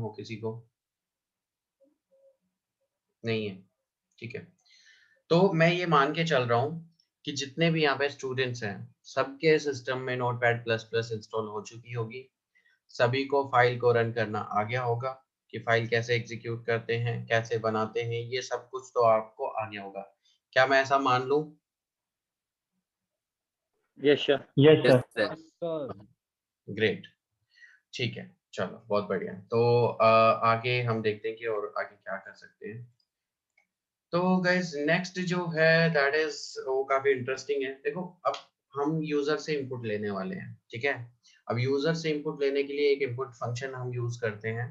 हो किसी को? नहीं है, ठीक है। तो मैं ये मान के चल रहा हूँ कि जितने भी यहाँ पे स्टूडेंट्स हैं, सबके सिस्टम में नोटपैड प्लस प्लस इंस्टॉल हो चुकी होगी। सभी को फाइल को रन करना आ गया होगा कि फाइल कैसे एग्जीक्यूट करते हैं, कैसे बनाते हैं, ये सब कुछ तो आपको आ गया होगा। क्या मैं ऐसा मान लूं? Yes sir. Yes Yes, sir. sir. Great, ठीक है, चलो बहुत बढ़िया। तो आगे हम देखते हैं कि और आगे क्या कर सकते हैं। तो गाइस नेक्स्ट जो है दैट इज वो काफी इंटरेस्टिंग है। देखो अब हम यूजर से इनपुट लेने वाले हैं, ठीक है। अब यूजर से इनपुट लेने के लिए एक इनपुट फंक्शन हम यूज करते हैं।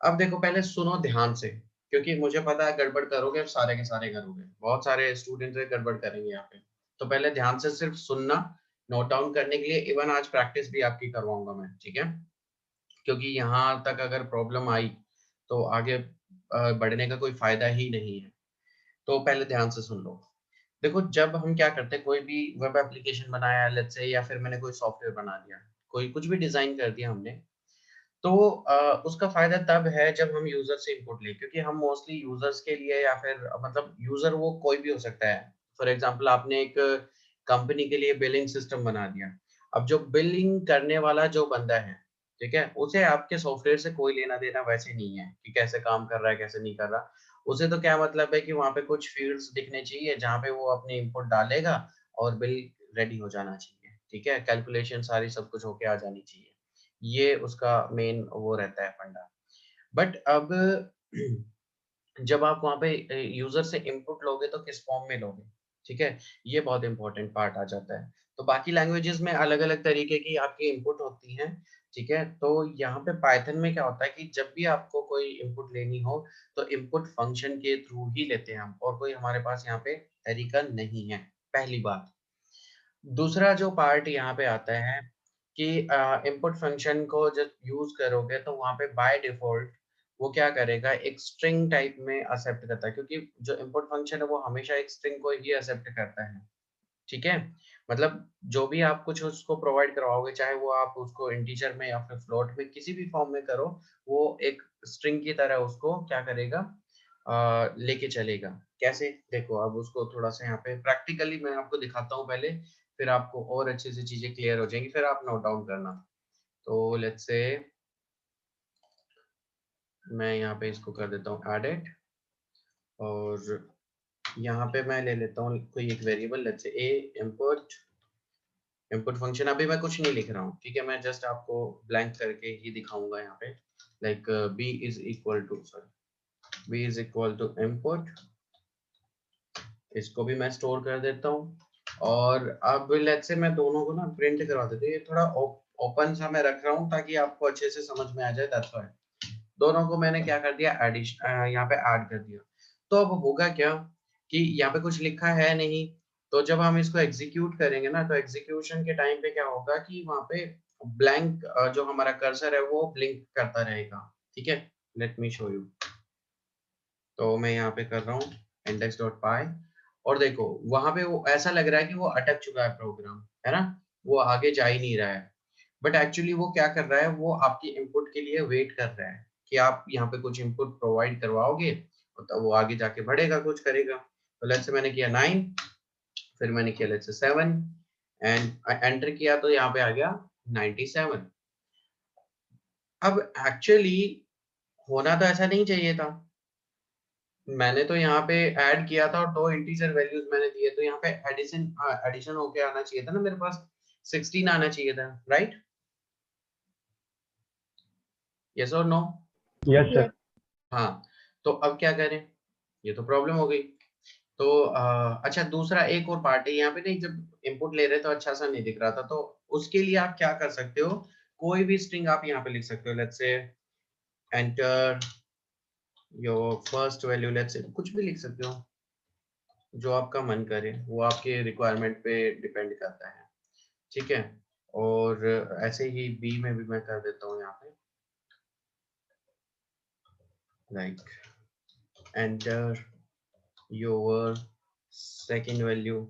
अब देखो पहले सुनो ध्यान से, क्योंकि मुझे पता है गड़बड़ करोगे सारे के सारे करोगे, बहुत सारे स्टूडेंट्स गड़बड़ करेंगे यहाँ पे। तो पहले ध्यान से सिर्फ सुनना, नोट डाउन करने के लिए इवन आज प्रैक्टिस भी आपकी करवाऊंगा मैं, ठीक है। क्योंकि यहाँ तक अगर प्रॉब्लम आई तो आगे बढ़ने का कोई फायदा ही नहीं है। तो पहले ध्यान से सुन लो। देखो जब हम क्या करते हैं, कोई भी वेब एप्लीकेशन बनाया लेट्स से, या फिर मैंने कोई सॉफ्टवेयर बना दिया, कोई कुछ भी डिजाइन कर दिया हमने, तो उसका फायदा तब है जब हम यूजर से इनपुट लें, क्योंकि हम मोस्टली यूजर्स के लिए या फिर मतलब यूजर वो कोई भी हो सकता है। फॉर एग्जांपल आपने एक कंपनी के लिए बिलिंग सिस्टम बना दिया। अब जो बिलिंग करने वाला जो बंदा है, ठीक है, उसे आपके सॉफ्टवेयर से कोई लेना देना वैसे नहीं है कि कैसे काम कर रहा है कैसे नहीं कर रहा। उसे तो क्या मतलब है कि वहां पे कुछ फील्ड्स दिखने चाहिए जहाँ पे वो अपने इनपुट डालेगा और बिल रेडी हो जाना चाहिए, ठीक है, कैलकुलेशन सारी सब कुछ होके आ जानी चाहिए। ये उसका मेन वो रहता है फंडा। बट अब जब आप वहाँ पे यूजर से इनपुट लोगे तो किस फॉर्म में लोगे, ठीक है, ये बहुत इंपॉर्टेंट पार्ट आ जाता है। तो बाकी लैंग्वेजेस में अलग-अलग तरीके की आपकी इनपुट होती हैं, ठीक है। तो यहाँ पे पाइथन में क्या होता है कि जब भी आपको कोई इनपुट लेनी हो तो इनपुट फंक्शन के थ्रू ही लेते हैं हम, और कोई हमारे पास यहाँ पे तरीका नहीं है, पहली बात। दूसरा जो पार्ट यहाँ पे आता है कि इनपुट फंक्शन को जब यूज करोगे तो वहाँ पे बाय डिफॉल्ट वो क्या करेगा, एक स्ट्रिंग टाइप में एक्सेप्ट करता है, क्योंकि जो इनपुट फंक्शन है वो हमेशा एक स्ट्रिंग को ही एक्सेप्ट करता है, ठीक है। मतलब जो भी आप कुछ उसको प्रोवाइड करवाओगे, चाहे वो आप उसको इंटीजर में या फिर फ्लोट में किसी भी फॉर्म में करो, वो एक स्ट्रिंग की तरह उसको क्या करेगा, लेके चलेगा। कैसे, देखो अब उसको थोड़ा सा यहाँ पे प्रैक्टिकली मैं आपको दिखाता हूँ पहले, फिर आपको और अच्छे से चीजें क्लियर हो जाएंगी, फिर आप नोट डाउन करना। तो लेट्स से मैं यहाँ पे इसको कर देता हूँ एडिट, और यहाँ पे मैं ले लेता हूँ कोई एक variable, let's say A input. Input function अभी मैं कुछ नहीं लिख रहा हूँ, ठीक है, मैं जस्ट आपको ब्लैंक करके ही दिखाऊंगा यहाँ पे। Like B is equal to, sorry, B is equal to input. इसको भी मैं स्टोर कर देता हूँ। और अब लेट्स से मैं दोनों को ना प्रिंट करवा देता हूँ, ये थोड़ा ओपन सा मैं रख रहा हूँ ताकि आपको अच्छे से समझ में आ जाए, दैट्स व्हाई दोनों को मैंने क्या कर दिया, एडिशन यहाँ पे ऐड कर दिया। तो अब होगा क्या कि यहाँ पे कुछ लिखा है नहीं, तो जब हम इसको एग्जीक्यूट करेंगे ना, तो एग्जीक्यूशन के टाइम पे क्या होगा कि वहाँ पे ब्लैंक जो हमारा कर्सर है वो ब्लिंक करता रहेगा, ठीक है। Let me show you. तो मैं यहाँ पे कर रहा हूँ index.py, और देखो वहां पे वो ऐसा लग रहा है कि वो अटक चुका है प्रोग्राम, है ना, वो आगे जा ही नहीं रहा है। बट एक्चुअली वो क्या कर रहा है, वो आपकी इनपुट के लिए वेट कर रहा है कि आप यहाँ पे कुछ इनपुट प्रोवाइड करवाओगे तो वो आगे जाके बढ़ेगा, कुछ करेगा। तो लेट्स से मैंने किया 9, फिर मैंने किया लेट्स से 7, एंड एंटर किया तो यहाँ पे आ गया 97। अब एक्चुअली होना तो ऐसा नहीं चाहिए था, मैंने तो यहाँ पे ऐड किया था और दो इंटीजर वैल्यूज मैंने दिए, तो यहाँ पे एडिशन एडिशन होके आना चाहिए था ना, मेरे पास 16 आना चाहिए था, राइट? यस और नो? Yes sir. हाँ। तो अब क्या करें, ये तो प्रॉब्लम हो गई। तो अच्छा दूसरा एक और पार्ट है यहाँ पे, नहीं जब इनपुट ले रहे तो अच्छा सा नहीं दिख रहा था, तो उसके लिए आप क्या कर सकते हो, कोई भी स्ट्रिंग आप यहाँ पे लिख सकते हो। Let's say enter your first value, let's say कुछ भी लिख सकते हो जो आपका मन करे, वो आपके रिक्वायरमेंट पे डिपेंड करता है, ठीक है। और ऐसे ही बी में भी मैं कर देता हूँ यहाँ पे, like enter your second value,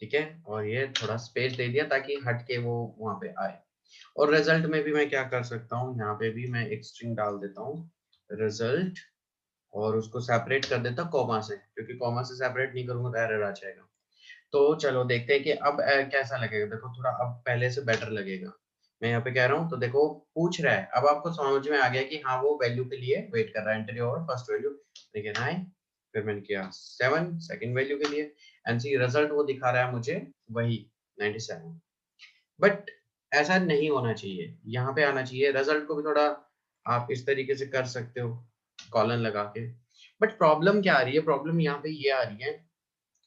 ठीक है, और ये थोड़ा स्पेस दे दिया ताकि हट के वो वहां पे आए। और रिजल्ट में भी मैं क्या कर सकता हूँ, यहाँ पे भी मैं एक स्ट्रिंग डाल देता हूँ रिजल्ट, और उसको सेपरेट कर देता हूँ कॉमा से, क्योंकि कॉमा से सेपरेट नहीं करूंगा तो एरर आ जाएगा। तो चलो देखते हैं कि अब कैसा लगेगा। देखो थोड़ा अब पहले से बेटर लगेगा। मैं यहाँ पे कह रहा हूँ तो देखो पूछ रहा है, अब आपको समझ में आ गया कि हाँ वो वैल्यू के लिए वेट कर रहा है, एंटर योर फर्स्ट वैल्यू, देखिए 9, फिर मैंने किया 7 सेकंड वैल्यू के लिए, एंड सी रिजल्ट वो दिखा रहा है मुझे वही 97। बट ऐसा नहीं होना चाहिए, यहाँ पे आना चाहिए। रिजल्ट को भी थोड़ा आप इस तरीके से कर सकते हो कॉलन लगा के। बट प्रॉब्लम क्या आ रही है, प्रॉब्लम यहाँ पे ये आ रही है,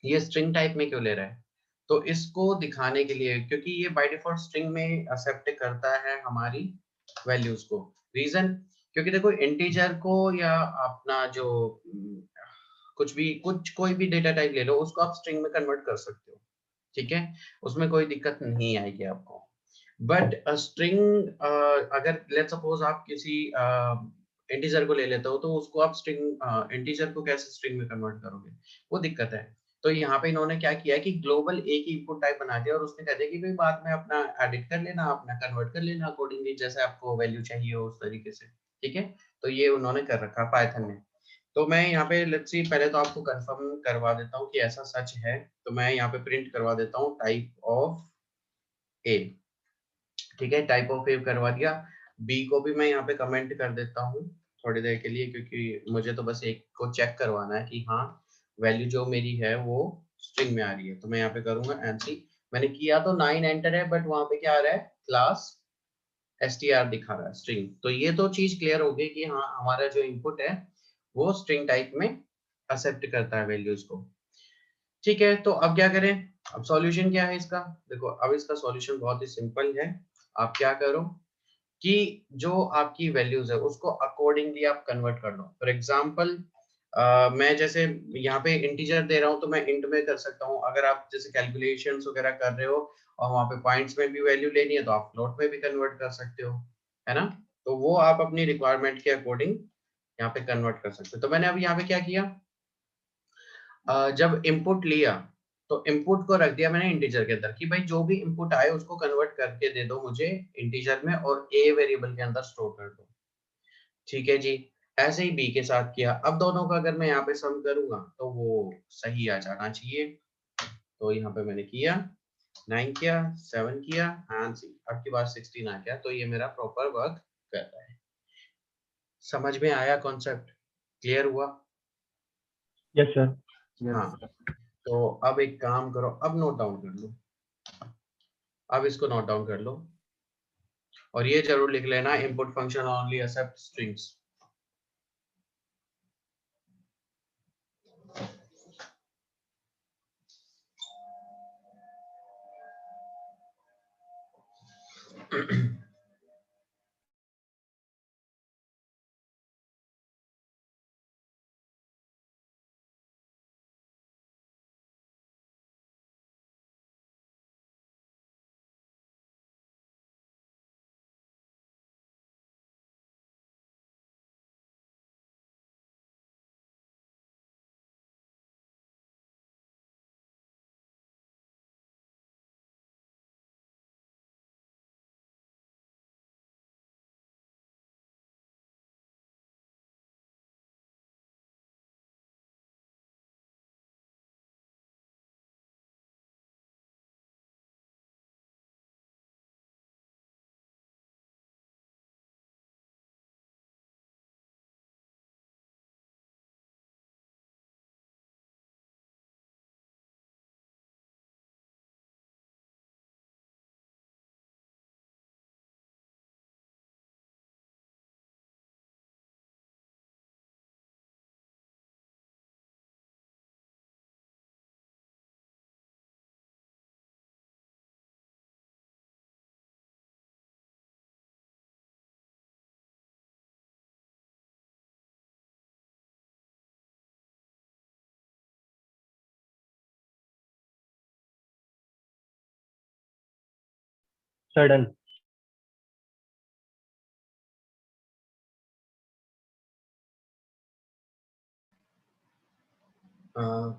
ये स्ट्रिंग टाइप में क्यों ले रहा है? तो इसको दिखाने के लिए, क्योंकि ये बाय डिफॉल्ट स्ट्रिंग में एक्सेप्ट करता है हमारी वैल्यूज को। रीजन, क्योंकि देखो इंटीजर को या अपना जो कुछ भी, कुछ कोई भी डेटा टाइप ले लो, उसको आप स्ट्रिंग में कन्वर्ट कर सकते हो, ठीक है, उसमें कोई दिक्कत नहीं आएगी आपको। बट स्ट्रिंग, अगर लेट्स सपोज आप किसी इंटीजर को ले लेते हो, तो उसको आप स्ट्रिंग, इंटीजर को कैसे स्ट्रिंग में कन्वर्ट करोगे, वो दिक्कत है। तो यहाँ पे इन्होंने क्या किया है कि ग्लोबल एक ही इनपुट टाइप बना दिया, और उसने कह दिया कि भाई बाद में अपना एडिट कर लेना, अपना कन्वर्ट कर लेना अकॉर्डिंगली, जैसे आपको वैल्यू चाहिए हो उस तरीके से, ठीक है। तो ये उन्होंने कर रखा है पाइथन में। तो मैं यहाँ पे लेट्स सी, पहले तो आपको कंफर्म करवा देता हूँ कि ऐसा सच है। तो मैं यहाँ पे प्रिंट करवा देता हूँ टाइप ऑफ ए, ठीक है, टाइप ऑफ ए करवा दिया। बी को भी मैं यहाँ पे कमेंट कर देता हूँ थोड़ी देर के लिए, क्योंकि मुझे तो बस एक को चेक करवाना है कि हाँ वैल्यू जो मेरी है वो स्ट्रिंग में आ रही है। तो मैं यहाँ पे करूंगा एनसी, मैंने किया तो 9 एंटर है, बट वहां पे क्या आ रहा है, क्लास str दिखा रहा है स्ट्रिंग। तो ये तो चीज क्लियर हो गई कि हाँ हमारा जो इनपुट है वो स्ट्रिंग टाइप में एक्सेप्ट करता है वैल्यूज को, ठीक है। तो अब क्या करें, अब सॉल्यूशन क्या है इसका? देखो अब इसका सॉल्यूशन बहुत ही सिंपल है। आप क्या करो कि जो आपकी वैल्यूज है उसको अकॉर्डिंगली आप कन्वर्ट कर लो। फॉर एग्जांपल मैं जैसे यहाँ पे इंटीजर दे रहा हूँ, तो मैं इंट में कर सकता हूँ। अगर आप जैसे कैलकुलेशंस वगैरह कर रहे हो और वहाँ पे पॉइंट्स में भी वैल्यू लेनी है, तो आप फ्लोट में भी कन्वर्ट कर सकते हो, है ना। तो वो आप अपनी रिक्वायरमेंट के अकॉर्डिंग यहाँ पे कन्वर्ट कर सकते हो। तो मैंने अभी यहाँ पे क्या किया, जब इनपुट लिया तो इनपुट को रख दिया मैंने इंटीजर के अंदर, कि भाई जो भी इनपुट आए उसको कन्वर्ट करके दे दो मुझे इंटीजर में, और ए वेरिएबल के अंदर स्टोर कर दो, ठीक है जी। ऐसे ही बी के साथ किया। अब दोनों का अगर मैं यहाँ पे सम करूंगा तो वो सही आ जाना चाहिए। तो यहाँ पे मैंने किया 9 किया, 7 किया, एंड आपके पास 16 आ गया। तो ये मेरा प्रॉपर वर्क कर रहा है। समझ में आया कॉन्सेप्ट? क्लियर हुआ? Yes sir. हाँ, तो अब एक काम करो, अब नोट डाउन कर लो, अब इसको नोट डाउन कर लो, और ये जरूर लिख लेना, input function only accept strings. Sir done.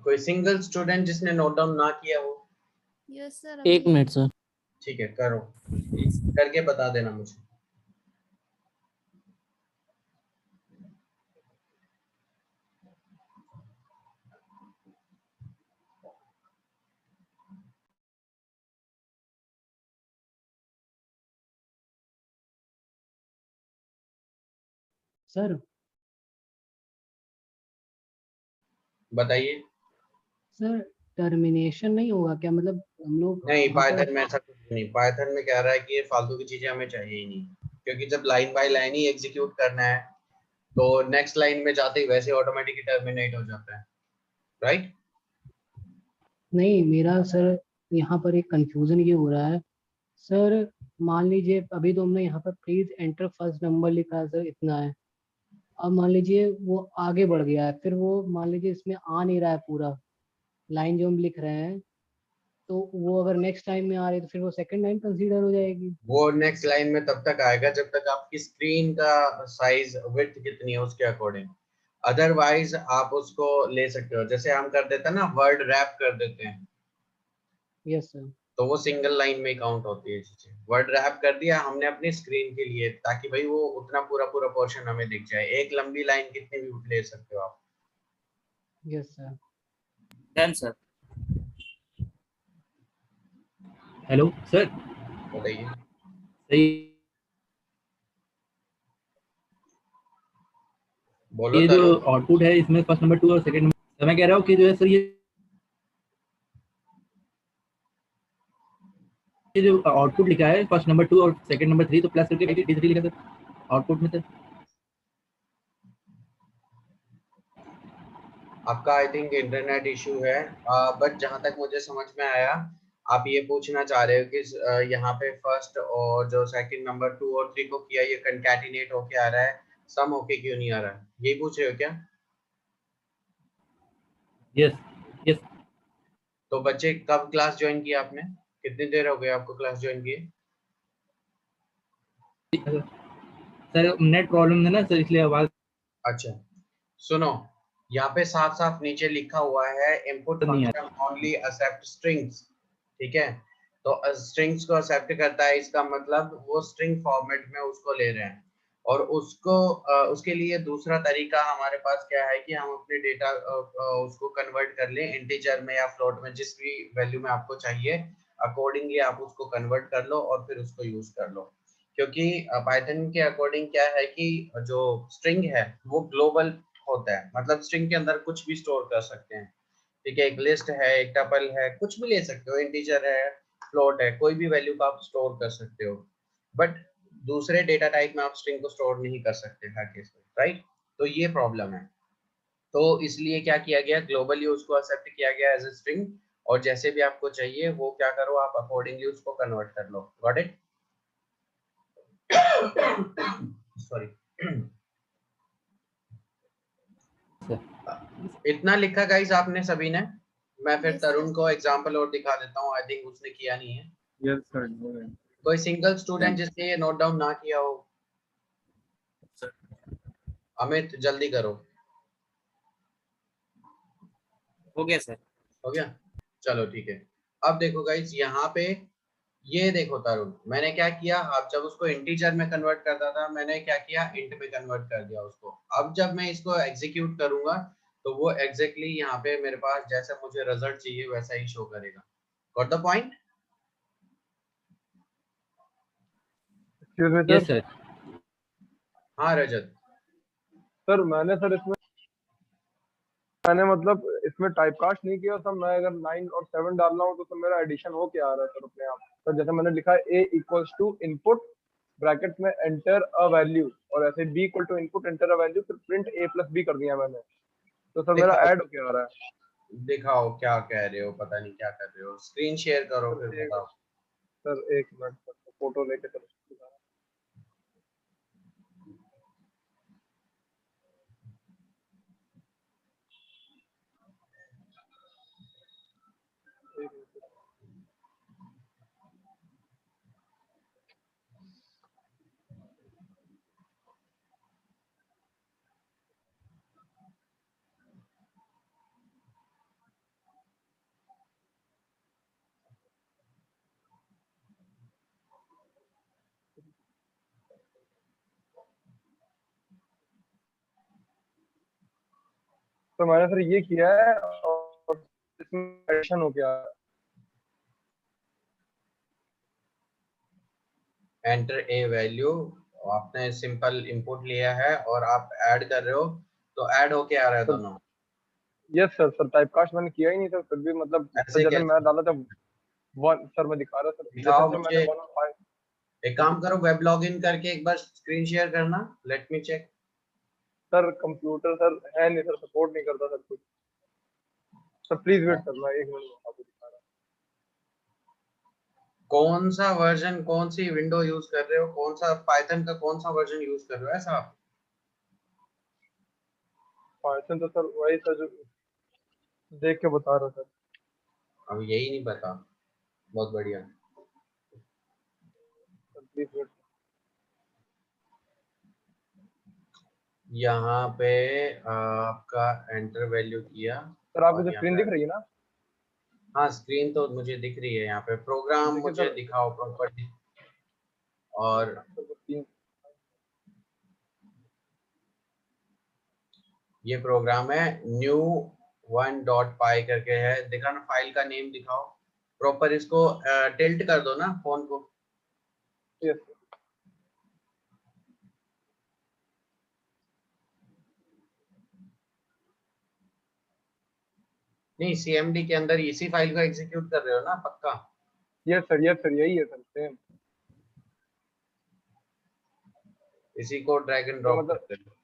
कोई सिंगल स्टूडेंट जिसने नोट डाउन ना किया हो? यस सर, एक मिनट सर। ठीक है, करो, करके बता देना मुझे। सर बताइए। सर टर्मिनेशन नहीं होगा क्या, मतलब हम लोग नहीं, वहाँ पर। पाइथन में ऐसा कुछ भी नहीं। पाइथन में कह रहा है कि ये फालतू की चीजें हमें चाहिए ही नहीं, क्योंकि जब line by line he execute करना है तो नेक्स्ट लाइन में जाते ही वैसे ऑटोमेटिकली टर्मिनेट हो जाता है, राइट? नहीं, मेरा सर यहाँ पर एक कंफ्यूजन ये हो रहा है सर। मान लीजिए अभी तो हमने यहाँ पर प्लीज एंटर फर्स्ट नंबर लिखा है सर, इतना है। अब मान लीजिए वो आगे बढ़ गया है, फिर वो मान लीजिए इसमें आ नहीं रहा है पूरा लाइन जो हम लिख रहे हैं, तो वो अगर नेक्स्ट टाइम में आ रही है तो फिर वो सेकंड लाइन कंसीडर हो जाएगी। वो नेक्स्ट लाइन में तब तक आएगा जब तक आपकी स्क्रीन का साइज विड्थ कितनी है उसके अकॉर्डिंग। अदरवाइज आप उसको ले सकते हो, जैसे हम कर देते हैं ना, वर्ड रैप कर देते हैं, यस सर। तो वो सिंगल लाइन में काउंट होती है चीजें। वर्ड रैप कर दिया हमने अपनी स्क्रीन के लिए, ताकि भाई वो उतना पूरा पूरा पोर्शन हमें दिख जाए। एक लंबी लाइन कितनी भी ले सकते हो आप। Yes sir. Done sir. Hello sir. बताइए। सही। बोलो ये जो तरुण। आउटपुट है इसमें फर्स्ट नंबर 2 और सेकंड नंबर, मैं कह रहा हूँ कि जो है सर ये जो आउटपुट लिखा है फर्स्ट नंबर 2 और सेकंड नंबर 3, तो प्लस करके D3 लिखा सर आउटपुट में सर। आपका आई थिंक इंटरनेट इशू है, बट जहां तक मुझे समझ में आया, आप ये पूछना चाह रहे हो कि यहाँ पे फर्स्ट और जो सेकंड नंबर 2 और 3 को किया, ये कंकैटिनेट होके आ रहा है, सम होके क्यों नहीं आ रहा है, यही पूछ रहे हो क्या? Yes yes. तो बच्चे कब क्लास ज्वाइन किया आपने? कितनी देर हो गई आपको क्लास ज्वाइन किए? सर नेट प्रॉब्लम है ना सर, इसलिए आवाज अच्छा, सुनो, यहाँ पे साफ साफ नीचे लिखा हुआ है इनपुट नहीं आ फंक्शन ओनली एक्सेप्ट स्ट्रिंग्स। ठीक है, तो स्ट्रिंग्स को एक्सेप्ट करता है, इसका मतलब वो स्ट्रिंग फॉर्मेट में उसको ले रहे हैं। और उसको उसके लिए दूसरा तरीका हमारे पास क्या है कि हम अपने डेटा उसको कन्वर्ट कर लें इंटीजर में या फ्लोट में, जिस भी वैल्यू में आपको चाहिए अकॉर्डिंगली आप उसको कन्वर्ट कर लो और फिर उसको यूज कर लो। क्योंकि पाइथन के अकॉर्डिंग क्या है कि जो स्ट्रिंग है वो ग्लोबल होता है, मतलब स्ट्रिंग के अंदर कुछ भी स्टोर कर सकते हैं। ठीक है, एक लिस्ट है, एक टपल है, कुछ भी ले सकते हो, इंटीजर है, फ्लोट है, कोई भी वैल्यू को आप स्टोर कर सकते हो। बट दूसरे डेटा टाइप में आप स्ट्रिंग को स्टोर नहीं कर सकते हर केस में, राइट? तो ये प्रॉब्लम है। तो इसलिए क्या किया गया, ग्लोबली उसको एक्सेप्ट किया गया एज ए स्ट्रिंग, और जैसे भी आपको चाहिए वो क्या करो, आप अकॉर्डिंगली उसको कन्वर्ट कर लो। Got it? सॉरी। सर। इतना लिखा गाइस आपने सभी ने? मैं फिर Yes, sir. तरुण को एग्जांपल और दिखा देता हूँ, आई थिंक उसने किया नहीं है। Yes sir. कोई सिंगल स्टूडेंट जिसने ये नोट डाउन ना किया हो? अमित जल्दी करो। हो गया सर। हो गया, चलो ठीक है। अब देखो गाइस यहाँ पे, ये देखो तरुण, मैंने क्या किया, आप जब उसको इंटीजर में कन्वर्ट करता था, मैंने क्या किया, इंट में कन्वर्ट कर दिया उसको। अब जब मैं इसको एग्जीक्यूट करूंगा तो वो एग्जैक्टली यहाँ पे मेरे पास जैसा मुझे रिजल्ट चाहिए वैसा ही शो करेगा। Got the point? Excuse me yes sir. Sir. हाँ रजत। सर मैंने सर इसमें मैंने मतलब इसमें टाइप कास्ट नहीं किया था। मैं अगर 9 और 7 डाल रहा हूँ तो सर मेरा एडिशन हो क्या आ रहा है सर अपने आप। सर जैसे मैंने लिखा है a equals to input bracket में एंटर अ वैल्यू, और ऐसे b equal to input enter a value, फिर प्रिंट a प्लस b कर दिया मैंने। तो सर मेरा दिखाओ, ऐड हो क्या आ रहा है। दिखाओ क्या कह रहे हो, पता नहीं क्या कर रहे हो, स्क्रीन शेयर करो फिर सर एक बताओ। सर एक मिनट सर, फोटो लेके चलो। तो मैंने सर ये किया है और इसमें एडिशन हो गया। एंटर ए वैल्यू, आपने सिंपल इनपुट लिया है और आप ऐड कर रहे हो, तो ऐड होके आ रहा है दोनों। यस सर, सर टाइपकास्ट मैंने किया ही नहीं सर, फिर भी मतलब ऐसे सर जैसे कैसे? मैं डाला था वन, सर मैं दिखा रहा सर, दिखाओ जैसे मैंने मुझे। 1 और 5। एक काम करो, वेब लॉगिन करके एक बार स्क्रीन शेयर करना, let me check. Sir computer sir है नहीं सर, सपोर्ट नहीं करता सर कुछ। सर प्लीज वेट करना 1 मिनट, में आपको दिखा रहा कौन सा वर्जन, कौन सी विंडो यूज कर रहे हो, कौन सा पाइथन का कौन सा वर्जन यूज कर रहे हो ऐसा आप? हूँ। पाइथन तो सर वही सर जो देख के बता रहा सर। अब यही नहीं पता, बहुत बढ़िया। Sir please wait. यहाँ पे आपका एंटर वैल्यू किया सर आपको और जो यहाँ स्क्रीन पे, दिख रही है ना? हाँ स्क्रीन तो मुझे दिख रही है। यहाँ पे प्रोग्राम देखिए मुझे सर, दिखाओ प्रॉपर्टी, और सर वो 3। ये प्रोग्राम है न्यू 1.py करके है, दिखा ना, फाइल का नेम दिखाओ प्रॉपर। इसको टिल्ट कर दो ना फोन को। Yes sir. नहीं, सीएमडी के अंदर इसी फाइल को एग्जीक्यूट कर रहे हो ना पक्का? यस सर, यस सर, यही है सर, सेम। इसी को ड्रैग एंड तो ड्रॉप मतलब करते हो?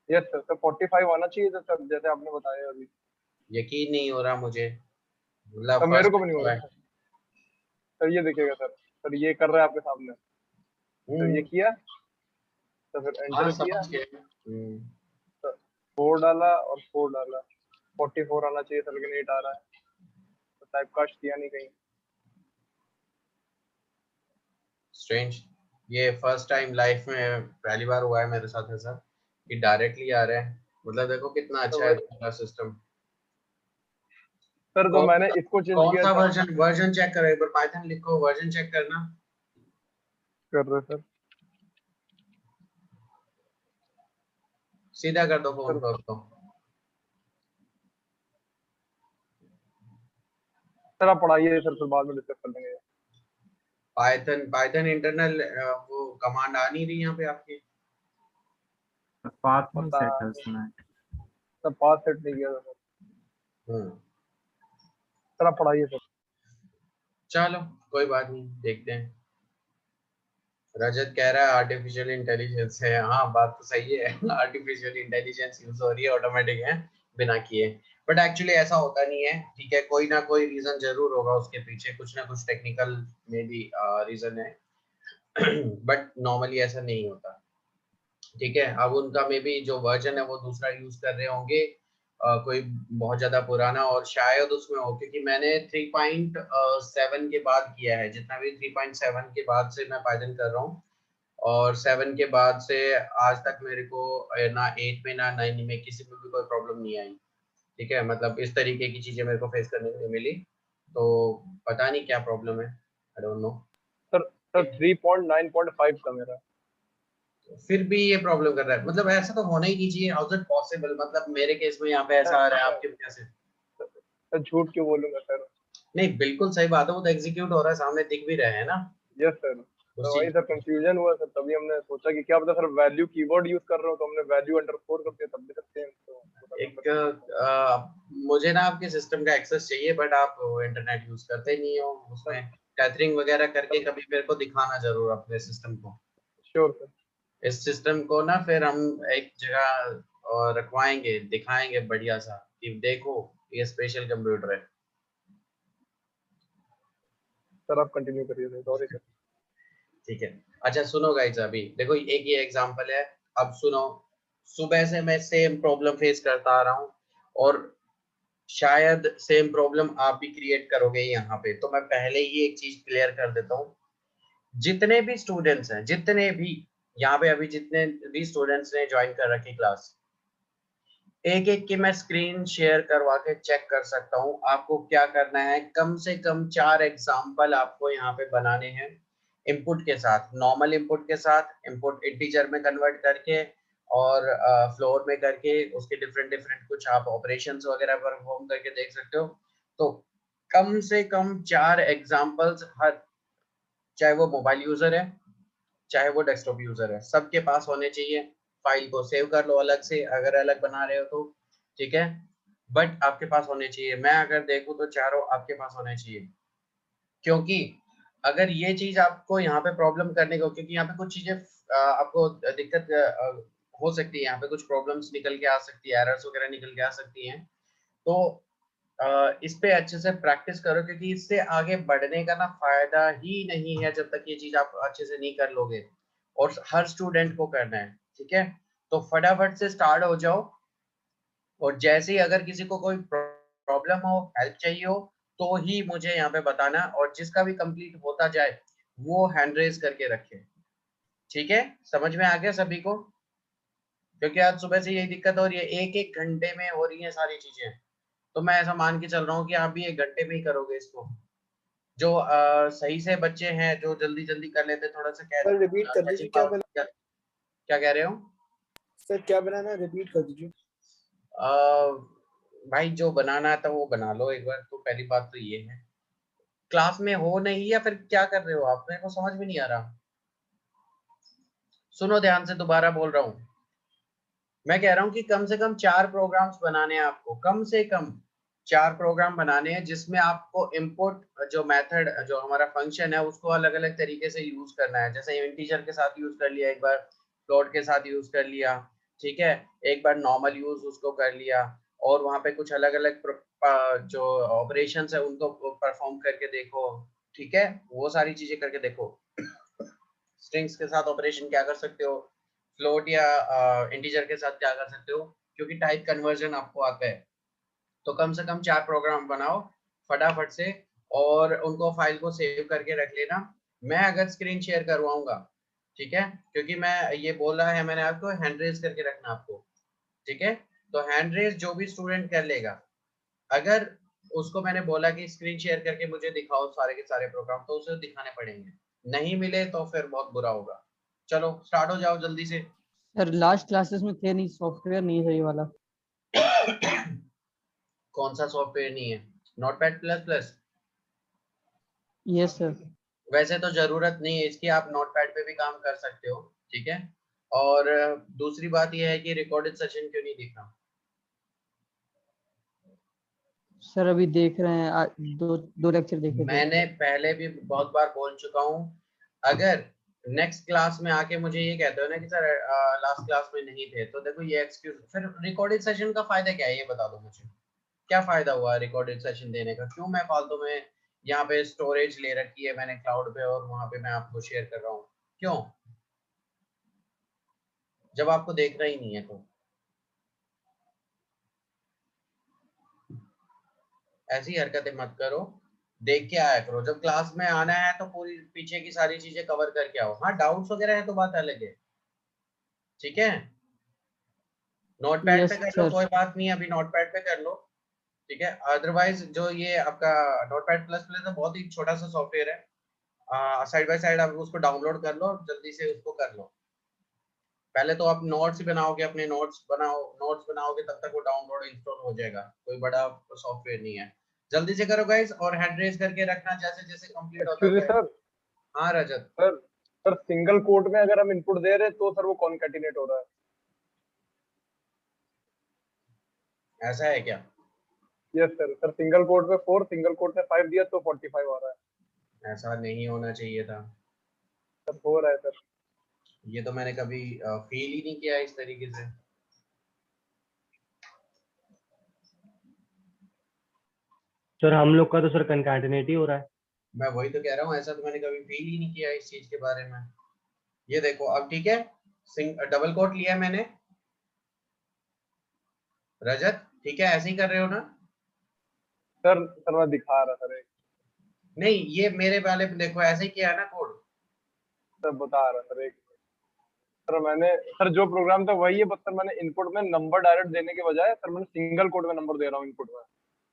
यस सर, सर 45 आना चाहिए था सर, जैसे आपने बताया अभी। यकीन नहीं हो रहा मुझे, मतलब सर मेरे को फर्स्ट भी नहीं हो है। रहा सर, ये देखिएगा सर, सर ये कर रहा है आपके सामने। सर ये किया, तो फिर हाँ एंटर किया, समझ गए। तो 4 डाला और 4 डाला, 44 आना चाहिए सर, लेकिन 8 आ रहा है। तो टाइप कास्ट किया नहीं कहीं। स्ट्रेंज, ये फर्स्ट टाइम लाइफ में पहली बार हुआ है मेरे साथ ऐसा कि डायरेक्टली आ रहा है। मतलब देखो कितना तो अच्छा है वही तुम्हारा सिस्टम। सर, तो कौन मैंने सा, इसको चेंज कौन किया सा था। वर्जन, वर्जन चेक करो एक बार, पाइथन लिखो वर्जन चेक करना। कर रहे सर। सीधा कर दो फोन सर को उसको। सर आप पढ़ाइए सर, फिर बाद में डिस्कस कर लेंगे। पाइथन, पाइथन इंटरनल वो कमांड आ नहीं रही यहाँ पे आपकी? पाथ नहीं पता सेट है उसमें। सर, पास सेट नहीं किया था सर। हम्म, सर आप पढ़ाइए सर। चलो कोई बात नहीं, देखते हैं। रजत कह रहा है आर्टिफिशियल इंटेलिजेंस है, हाँ बात तो सही है। आर्टिफिशियल इंटेलिजेंस यूज हो रही है, ऑटोमेटिक है बिना किए। बट एक्चुअली ऐसा होता नहीं है, ठीक है, कोई ना कोई रीजन जरूर होगा उसके पीछे, कुछ ना कुछ टेक्निकल में भी रीजन है। बट नॉर्मली ऐसा नहीं होता, ठीक है। अब उनका मे बी जो वर्जन है वो दूसरा यूज कर रहे होंगे, कोई बहुत ज्यादा पुराना, और शायद उसमें हो, क्योंकि मैंने 3.7 के बाद किया है, जितना भी 3.7 के बाद से मैं पाइथन कर रहा हूँ, और 7 के बाद से आज तक मेरे को ना 8 में ना 9 में किसी में भी कोई प्रॉब्लम नहीं आई, ठीक है। मतलब इस तरीके की चीजें मेरे को फेस करने को नहीं मिली, तो पता नहीं क्या प्रॉब्लम है, I don't know. Sir sir 3.9.5 था मेरा। फिर भी ये प्रॉब्लम कर रहा है, मतलब ऐसा तो होना ही नहीं चाहिए। हाउ इज इट पॉसिबल, मतलब मेरे केस में यहाँ पे ऐसा आ रहा है, आपके वजह से? सर झूठ क्यों बोलूंगा सर? नहीं बिल्कुल सही बात है, वो तो एग्जीक्यूट हो रहा है, सामने दिख भी रहे हैं ना यस सर। उस तो वही चीज। सर कंफ्यूजन हुआ सर, तभी हमने सोचा कि क्या पता सर वैल्यू कीवर्ड यूज कर रहे हो, तो हमने वैल्यू अंडरस्कोर कर दिया, तब भी सकते हैं तो पता नंबर एक नहीं मुझे ना आपके सिस्टम का एक्सेस चाहिए, बट आप इंटरनेट यूज करते नहीं हो, सर। उसमें टेथरिंग वगैरह करके सर कभी मेरे को दिखाना जरूर अपने सिस्टम को। Sure sir. इस सिस्टम को ना फिर हम एक जगह रखवाएंगे, दिखाएंगे बढ़िया सा कि देखो ये स्पेशल कंप्यूटर है। सर आप कंटिन्यू करिए सर, सॉरी सर। ठीक है, अच्छा सुनो गाइस, अभी देखो एक ये एग्जांपल है। अब सुनो, सुबह से मैं सेम प्रॉब्लम फेस करता आ रहा हूँ, और शायद सेम प्रॉब्लम आप भी क्रिएट करोगे यहाँ पे, तो मैं पहले ही एक चीज क्लियर कर देता हूँ। जितने भी स्टूडेंट्स हैं, जितने भी यहाँ पे अभी जितने भी स्टूडेंट्स ने ज्वाइन कर रखी क्लास, एक एक की मैं स्क्रीन शेयर करवा के चेक कर सकता हूँ। आपको क्या करना है, कम से कम 4 एग्जाम्पल आपको यहाँ पे बनाने हैं, इनपुट के साथ, नॉर्मल इनपुट के साथ, इनपुट इंटीजर में कन्वर्ट करके, और फ्लोर में करके उसके डिफरेंट डिफरेंट कुछ आप ऑपरेशंस वगैरह परफॉर्म करके देख सकते हो। तो कम से कम 4 एग्जांपल्स हर, चाहे वो मोबाइल यूजर है चाहे वो डेस्कटॉप यूजर है, सबके पास होने चाहिए। फाइल को सेव कर लो अलग से अगर अलग बना रहे हो तो, ठीक है, बट आपके पास होने चाहिए। मैं अगर देखूं तो चारों आपके पास होने चाहिए, क्योंकि अगर ये चीज आपको यहाँ पे प्रॉब्लम करने को, क्योंकि यहाँ पे कुछ चीजें आपको दिक्कत हो सकती है, यहाँ पे कुछ प्रॉब्लम्स निकल के आ सकती है, एरर्स वगैरह निकल के आ सकती हैं। तो इस पे अच्छे से प्रैक्टिस करो, क्योंकि इससे आगे बढ़ने का ना फायदा ही नहीं है जब तक ये चीज आप अच्छे से नहीं कर लोगे, और हर स्टूडेंट को करना है, ठीक है। तो फटाफट से स्टार्ट हो जाओ, और जैसे ही अगर किसी को कोई प्रॉब्लम हो, हेल्प चाहिए हो, तो ही मुझे यहाँ पे बताना, और जिसका भी कंप्लीट होता जाए वो हैंड रेज करके रखे, ठीक है। समझ में आ गया सभी को? क्योंकि आज सुबह से यही दिक्कत हो रही है, एक एक घंटे में हो रही है सारी चीजें। तो मैं ऐसा मान के चल रहा हूँ कि आप भी 1 घंटे में ही करोगे इसको। जो सही से बच्चे हैं जो जल्दी जल्दी कर लेते, थोड़ा सा सर रिपीट कर दीजिए, क्या बना, क्या कह रहे हो? सर क्या बनाना है, रिपीट कर दीजिए। भाई जो बनाना था वो बना लो एक बार, तो पहली बात तो ये है। क्लास में हो नहीं, या फिर क्या कर रहे हो आप? मेरे को समझ में नहीं आ रहा। सुनो ध्यान से, दोबारा बोल रहा हूँ। मैं कह रहा हूँ कि कम से कम 4 प्रोग्राम्स बनाने हैं आपको, कम से कम 4 प्रोग्राम बनाने हैं, जिसमें आपको इनपुट जो मेथड, जो हमारा फंक्शन है, उसको अलग अलग तरीके से यूज करना है। जैसे इंटीजर के साथ यूज कर लिया एक बार, फ्लोट के साथ यूज कर लिया, ठीक है, एक बार नॉर्मल यूज उसको कर लिया, और वहां पे कुछ अलग अलग जो ऑपरेशंस है उनको परफॉर्म करके देखो, ठीक है, वो सारी चीजें करके देखो। स्ट्रिंग्स के साथ ऑपरेशन क्या कर सकते हो, फ्लोट या इंटीजर के साथ क्या कर सकते हो, क्योंकि टाइप कन्वर्जन आपको आता है। तो कम से कम 4 प्रोग्राम बनाओ फटाफट से, और उनको फाइल को सेव करके रख लेना। मैं अगर स्क्रीन शेयर करवाऊंगा, ठीक है, क्योंकि मैं ये बोला है मैंने आपको हैंड रेज करके रखना आपको, ठीक है। तो हैंड रेज जो भी स्टूडेंट कर लेगा, अगर उसको मैंने बोला कि स्क्रीन शेयर करके मुझे दिखाओ सारे के सारे प्रोग्राम, तो उसे दिखाने पड़ेंगे, नहीं मिले तो फिर बहुत बुरा होगा। चलो स्टार्ट हो जाओ जल्दी से। सर लास्ट क्लासेस में थे नहीं, सॉफ्टवेयर नहीं है सही वाला। कौन सा सॉफ्टवेयर नहीं है? Notepad plus plus? Yes sir. वैसे तो जरूरत नहीं है इसकी, आप नोटपैड पे भी काम कर सकते हो, ठीक है। और दूसरी बात यह है कि रिकॉर्डेड सेशन क्यों नहीं दिख रहा? सर अभी देख रहे हैं, दो लेक्चर देखे थे। मैंने पहले भी बहुत बार बोल चुका हूँ, अगर नेक्स्ट क्लास में आके मुझे ये कहते हो ना कि सर लास्ट क्लास में नहीं थे, तो देखो ये एक्सक्यूज, फिर रिकॉर्डेड सेशन का फायदा क्या है, ये बता दो मुझे। क्या फायदा हुआ रिकॉर्डेड सेशन देने का? क्यों मैं फालतू में यहाँ पे स्टोरेज ले रखी है मैंने क्लाउड पे, और वहां पे मैं आपको शेयर कर रहा हूँ, क्यों, जब आपको देखना ही नहीं है तो? ऐसी हरकतें मत करो, देख के आया करो। जब क्लास में आना है तो पूरी पीछे की सारी चीजें कवर करके आओ। हाँ डाउट्स वगैरह है तो बात अलग है, ठीक है। नोटपैड पे यस कर लो, सर। कोई बात नहीं, अभी नोटपैड पे कर लो, ठीक है। अदरवाइज जो ये आपका नोटपैड प्लस प्लस है, बहुत ही छोटा सा सॉफ्टवेयर है, साइड बाय साइड आप उसको डाउनलोड कर लो, जल्दी से उसको कर लो। पहले तो आप नोट्स ही बनाओगे, अपने नोट्स बनाओगे, तब तक वो डाउनलोड इंस्टॉल हो जाएगा, कोई बड़ा सॉफ्टवेयर नहीं है। जल्दी से करो गाइस, और हैंड रेज करके रखना जैसे जैसे कंप्लीट होता एक्सक्यूज मी जाए। सर। हाँ रजत। सर सर सिंगल कोट में अगर हम इनपुट दे रहे हैं तो सर वो कॉन्कैटिनेट हो रहा है। ऐसा है क्या? Yes sir. Sir single quote में 4, सिंगल कोट में 5 दिया तो 45 आ रहा है। ऐसा नहीं होना चाहिए था। सर हो रहा है सर। ये तो मैंने कभी फील ही नहीं किया इस तरीके से। सर हम लोग का तो सर कंकैटिनेट ही हो रहा है। मैं वही तो कह रहा हूँ, ऐसा तो मैंने कभी फील ही नहीं किया इस चीज के बारे में। ये देखो अब ठीक है, डबल कोट लिया मैंने, रजत ठीक है, ऐसे ही कर रहे हो ना? सर मैं दिखा रहा सर, एक नहीं ये मेरे वाले पे देखो, ऐसे ही किया है ना कोड। सर बता रहा सर, एक सर मैंने सर जो प्रोग्राम था वही है, बस सर मैंने इनपुट में नंबर डायरेक्ट देने के बजाय सर मैंने सिंगल कोट में नंबर दे रहा हूँ इनपुट में,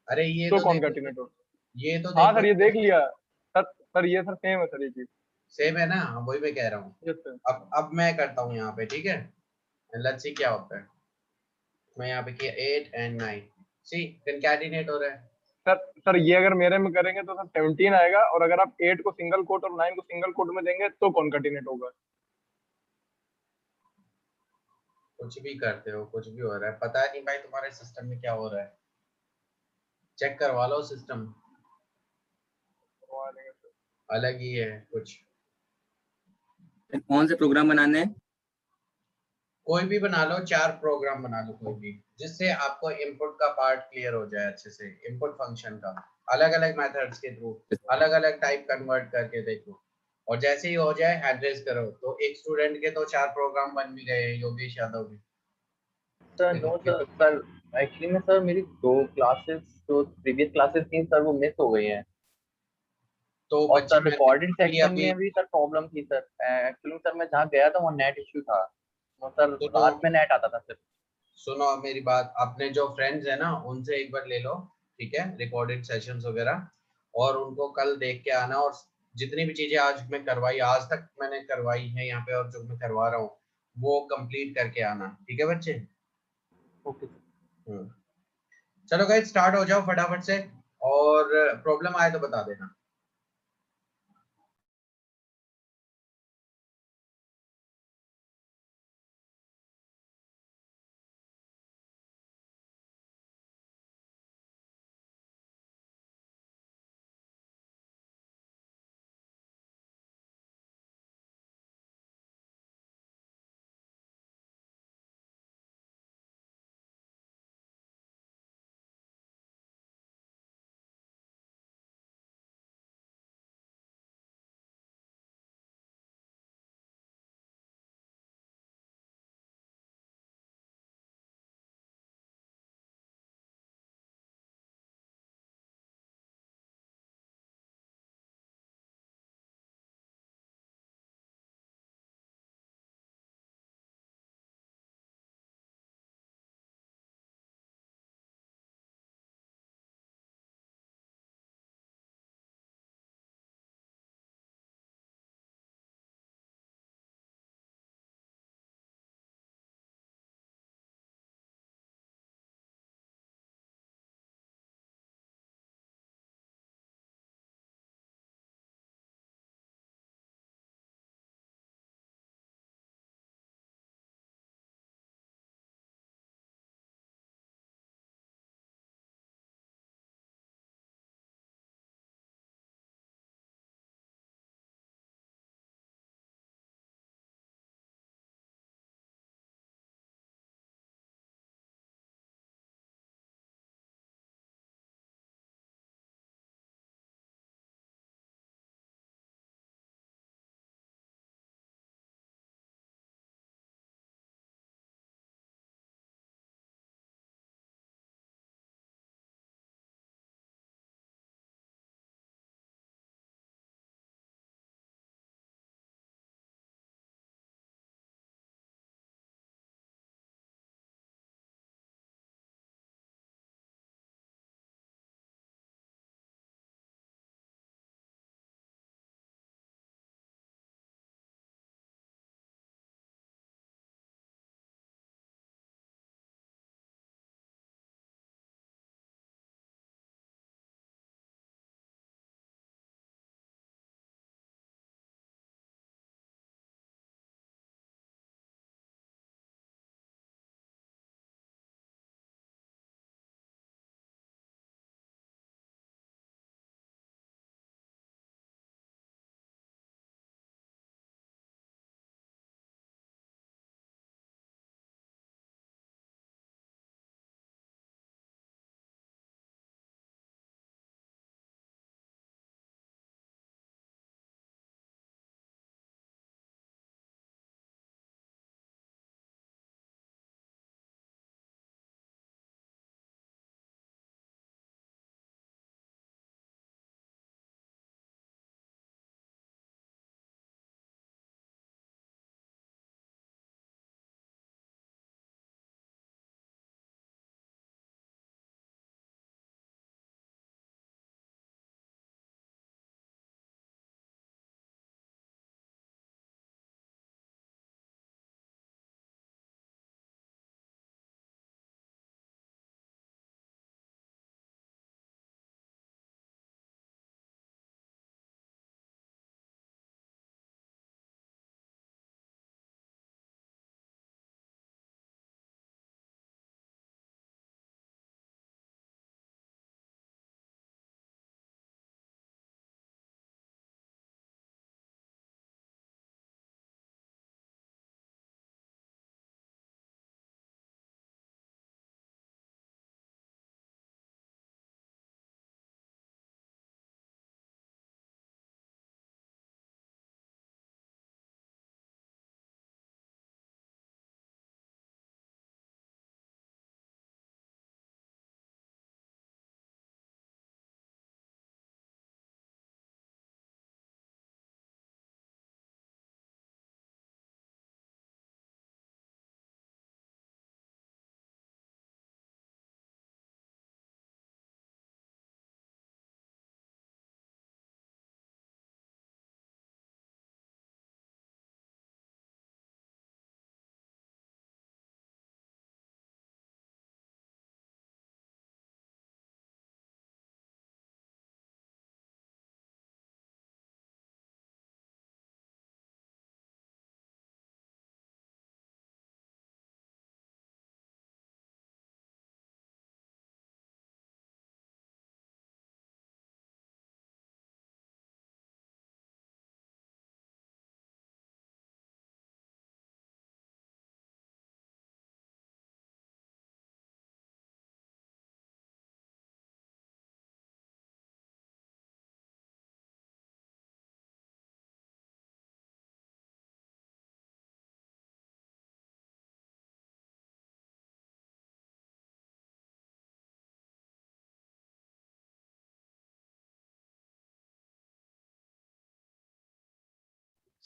अरे ये तो तो देखो, कॉन्कैटिनेट हो। ये तो हाँ देखो, सर ये देख लिया सर ये सर सेम है सर ये चीज। सेम है ना, वही मैं कह रहा हूँ। Yes sir. अब मैं करता हूँ यहाँ पे, ठीक है। एंड लेट्स सी क्या होता है। मैं यहाँ पे किया 8 and 9, सी कंकैटिनेट हो रहा है। सर ये अगर मेरे में करेंगे तो सर 17 आएगा, और अगर आप 8 को सिंगल कोट और 9 को सिंगल कोट में देंगे तो कॉन्कैटिनेट होगा। कुछ भी करते हो, कुछ भी हो रहा है, पता नहीं भाई तुम्हारे सिस्टम में क्या हो रहा है, चेक करवा लो सिस्टम, करवा लेंगे सर। अलग ही है कुछ। कौन से प्रोग्राम बनाने हैं? कोई भी बना लो, 4 प्रोग्राम बना लो कोई भी, जिससे आपको इनपुट का पार्ट क्लियर हो जाए अच्छे से, इनपुट फंक्शन का अलग अलग मेथड्स के थ्रू अलग अलग टाइप कन्वर्ट करके देखो, और जैसे ही हो जाए एड्रेस करो। तो एक स्टूडेंट के तो 4 प्रोग्राम बन भी गए, योगेश यादव के। Sir no sir, sir actually में सर मेरी 2 क्लासेस जो प्रीवियस क्लासेस थी सर वो मिस हो गई हैं। तो और बच्चे सर रिकॉर्डिंग मैंने सेक्शन अभी में भी सर प्रॉब्लम थी सर। एक्चुअली सर मैं जहाँ गया था वो नेट इश्यू था, वो सर सुनो रात में नेट आता था सर। सुनो अब मेरी बात, अपने जो फ्रेंड्स है ना उनसे एक बार ले लो, ठीक है, रिकॉर्डेड सेशंस वगैरह, और उनको कल देख के आना, और जितनी भी चीजें आज मैं करवाई, आज तक मैंने करवाई है यहाँ पे और जो मैं करवा रहा हूँ वो कंप्लीट करके आना, ठीक है बच्चे। ओके। चलो गाइस स्टार्ट हो जाओ फटाफट से, और प्रॉब्लम आए तो बता देना।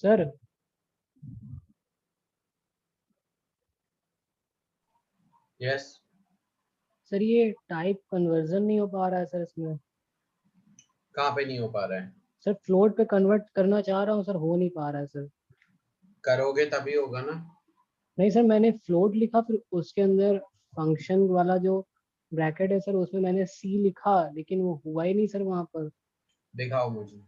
सर यस सर ये टाइप कन्वर्जन नहीं हो पा रहा है सर इसमें। कहाँ पे नहीं हो पा रहा है? सर फ्लोट पे कन्वर्ट करना चाह रहा हूँ सर, हो नहीं पा रहा है सर। करोगे तभी होगा ना। नहीं सर, मैंने फ्लोट लिखा, फिर उसके अंदर फंक्शन वाला जो ब्रैकेट है सर उसमें मैंने सी लिखा, लेकिन वो हुआ ही नहीं सर वहां पर। दिखाओ मुझे।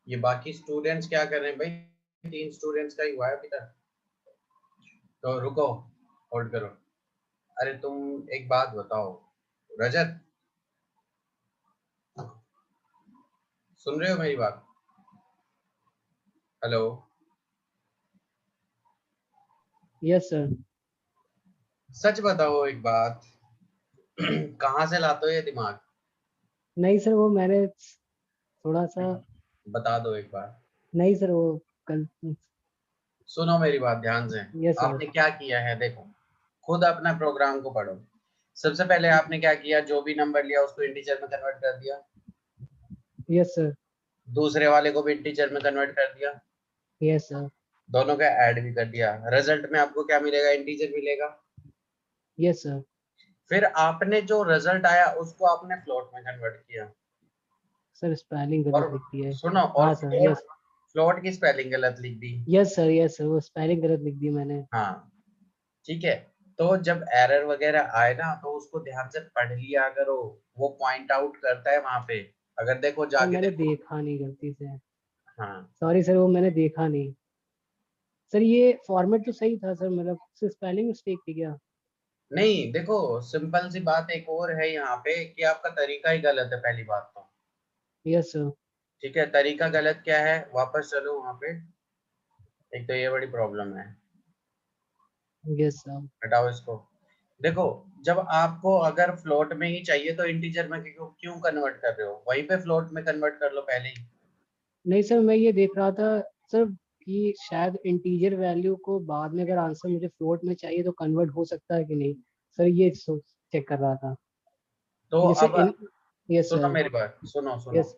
ये बाकी स्टूडेंट्स क्या कर रहे हैं भाई? 3 स्टूडेंट्स का ही हुआ है अभी तक। तो रुको, होल्ड करो। अरे तुम एक बात बताओ रजत, सुन रहे हो मेरी बात? हेलो। Yes sir. सच बताओ एक बात, कहाँ से लाते हो ये दिमाग? नहीं सर, वो मैंने थोड़ा सा, बता दो एक बार। नहीं सर वो कल। सुनो मेरी बात ध्यान से। Yes sir. आपने क्या किया है देखो, खुद अपना प्रोग्राम को पढ़ो। सबसे पहले आपने क्या किया, जो भी नंबर लिया उसको इंटीजर में कन्वर्ट कर दिया। Yes sir. दूसरे वाले को भी इंटीजर में कन्वर्ट कर दिया। Yes sir. दोनों का ऐड भी कर दिया। रिजल्ट में आपको क्या मिलेगा? इंटीजर मिलेगा। Yes sir. फिर आपने जो रिजल्ट आया उसको आपने फ्लोट में कन्वर्ट किया। सर स्पेलिंग और गलत लिख दी है। सुनो, और हाँ सर। यस। फ्लोट की स्पेलिंग गलत लिख दी। Yes sir. यस सर, वो स्पेलिंग गलत लिख दी मैंने। हाँ ठीक है। तो जब एरर वगैरह आए ना तो उसको ध्यान से पढ़ लिया करो, वो पॉइंट आउट करता है वहां पे। अगर देखो सर जाके मैंने देखो। देखा नहीं गलती से। हाँ सॉरी सर, वो मैंने देखा नहीं। सर ये फॉर्मेट तो सही था सर, मतलब स्पेलिंग मिस्टेक थी क्या? नहीं देखो, सिंपल सी बात एक और है यहाँ पे कि आपका तरीका ही गलत है पहली बात तो। Yes sir. ठीक है, तरीका गलत क्या है, वापस चलो वहां पे। एक तो ये बड़ी प्रॉब्लम है, यस सर। हटाओ इसको। देखो, जब आपको अगर फ्लोट में ही चाहिए तो इंटीजर में क्यों क्यों कन्वर्ट कर रहे हो? वहीं पे फ्लोट में कन्वर्ट कर लो पहले ही। नहीं सर, मैं ये देख रहा था सर कि शायद इंटीजर वैल्यू को बाद में अगर आंसर मुझे फ्लोट में चाहिए तो कन्वर्ट हो सकता है कि नहीं। सर ये चेक कर रहा था तो कि जैसे अब इन। यस सुनो सर। मेरी बात, सुनो सुनो। यस।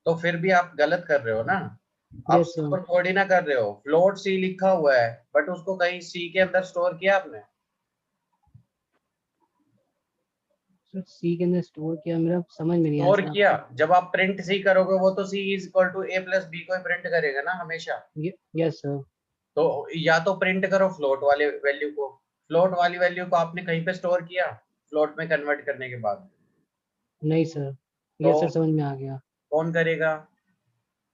तो फिर भी आप गलत कर रहे हो ना। आप यस सर। स्टोर थोड़ी ना कर रहे हो, फ्लोट सी लिखा हुआ है बट उसको कहीं सी के अंदर स्टोर किया आपने। सर सी के अंदर स्टोर किया, मेरा समझ में नहीं आया स्टोर सर किया, आपका। जब आप प्रिंट सी करोगे वो तो C is equal to A plus B को ही प्रिंट करेगा ना हमेशा। Yes sir. तो या तो प्रिंट करो फ्लोट वाले वैल्यू को, फ्लोट वाली वैल्यू को आपने कहीं पे स्टोर किया फ्लोट में कन्वर्ट करने के बाद। नहीं सर। तो यस सर, समझ में आ गया। कौन करेगा?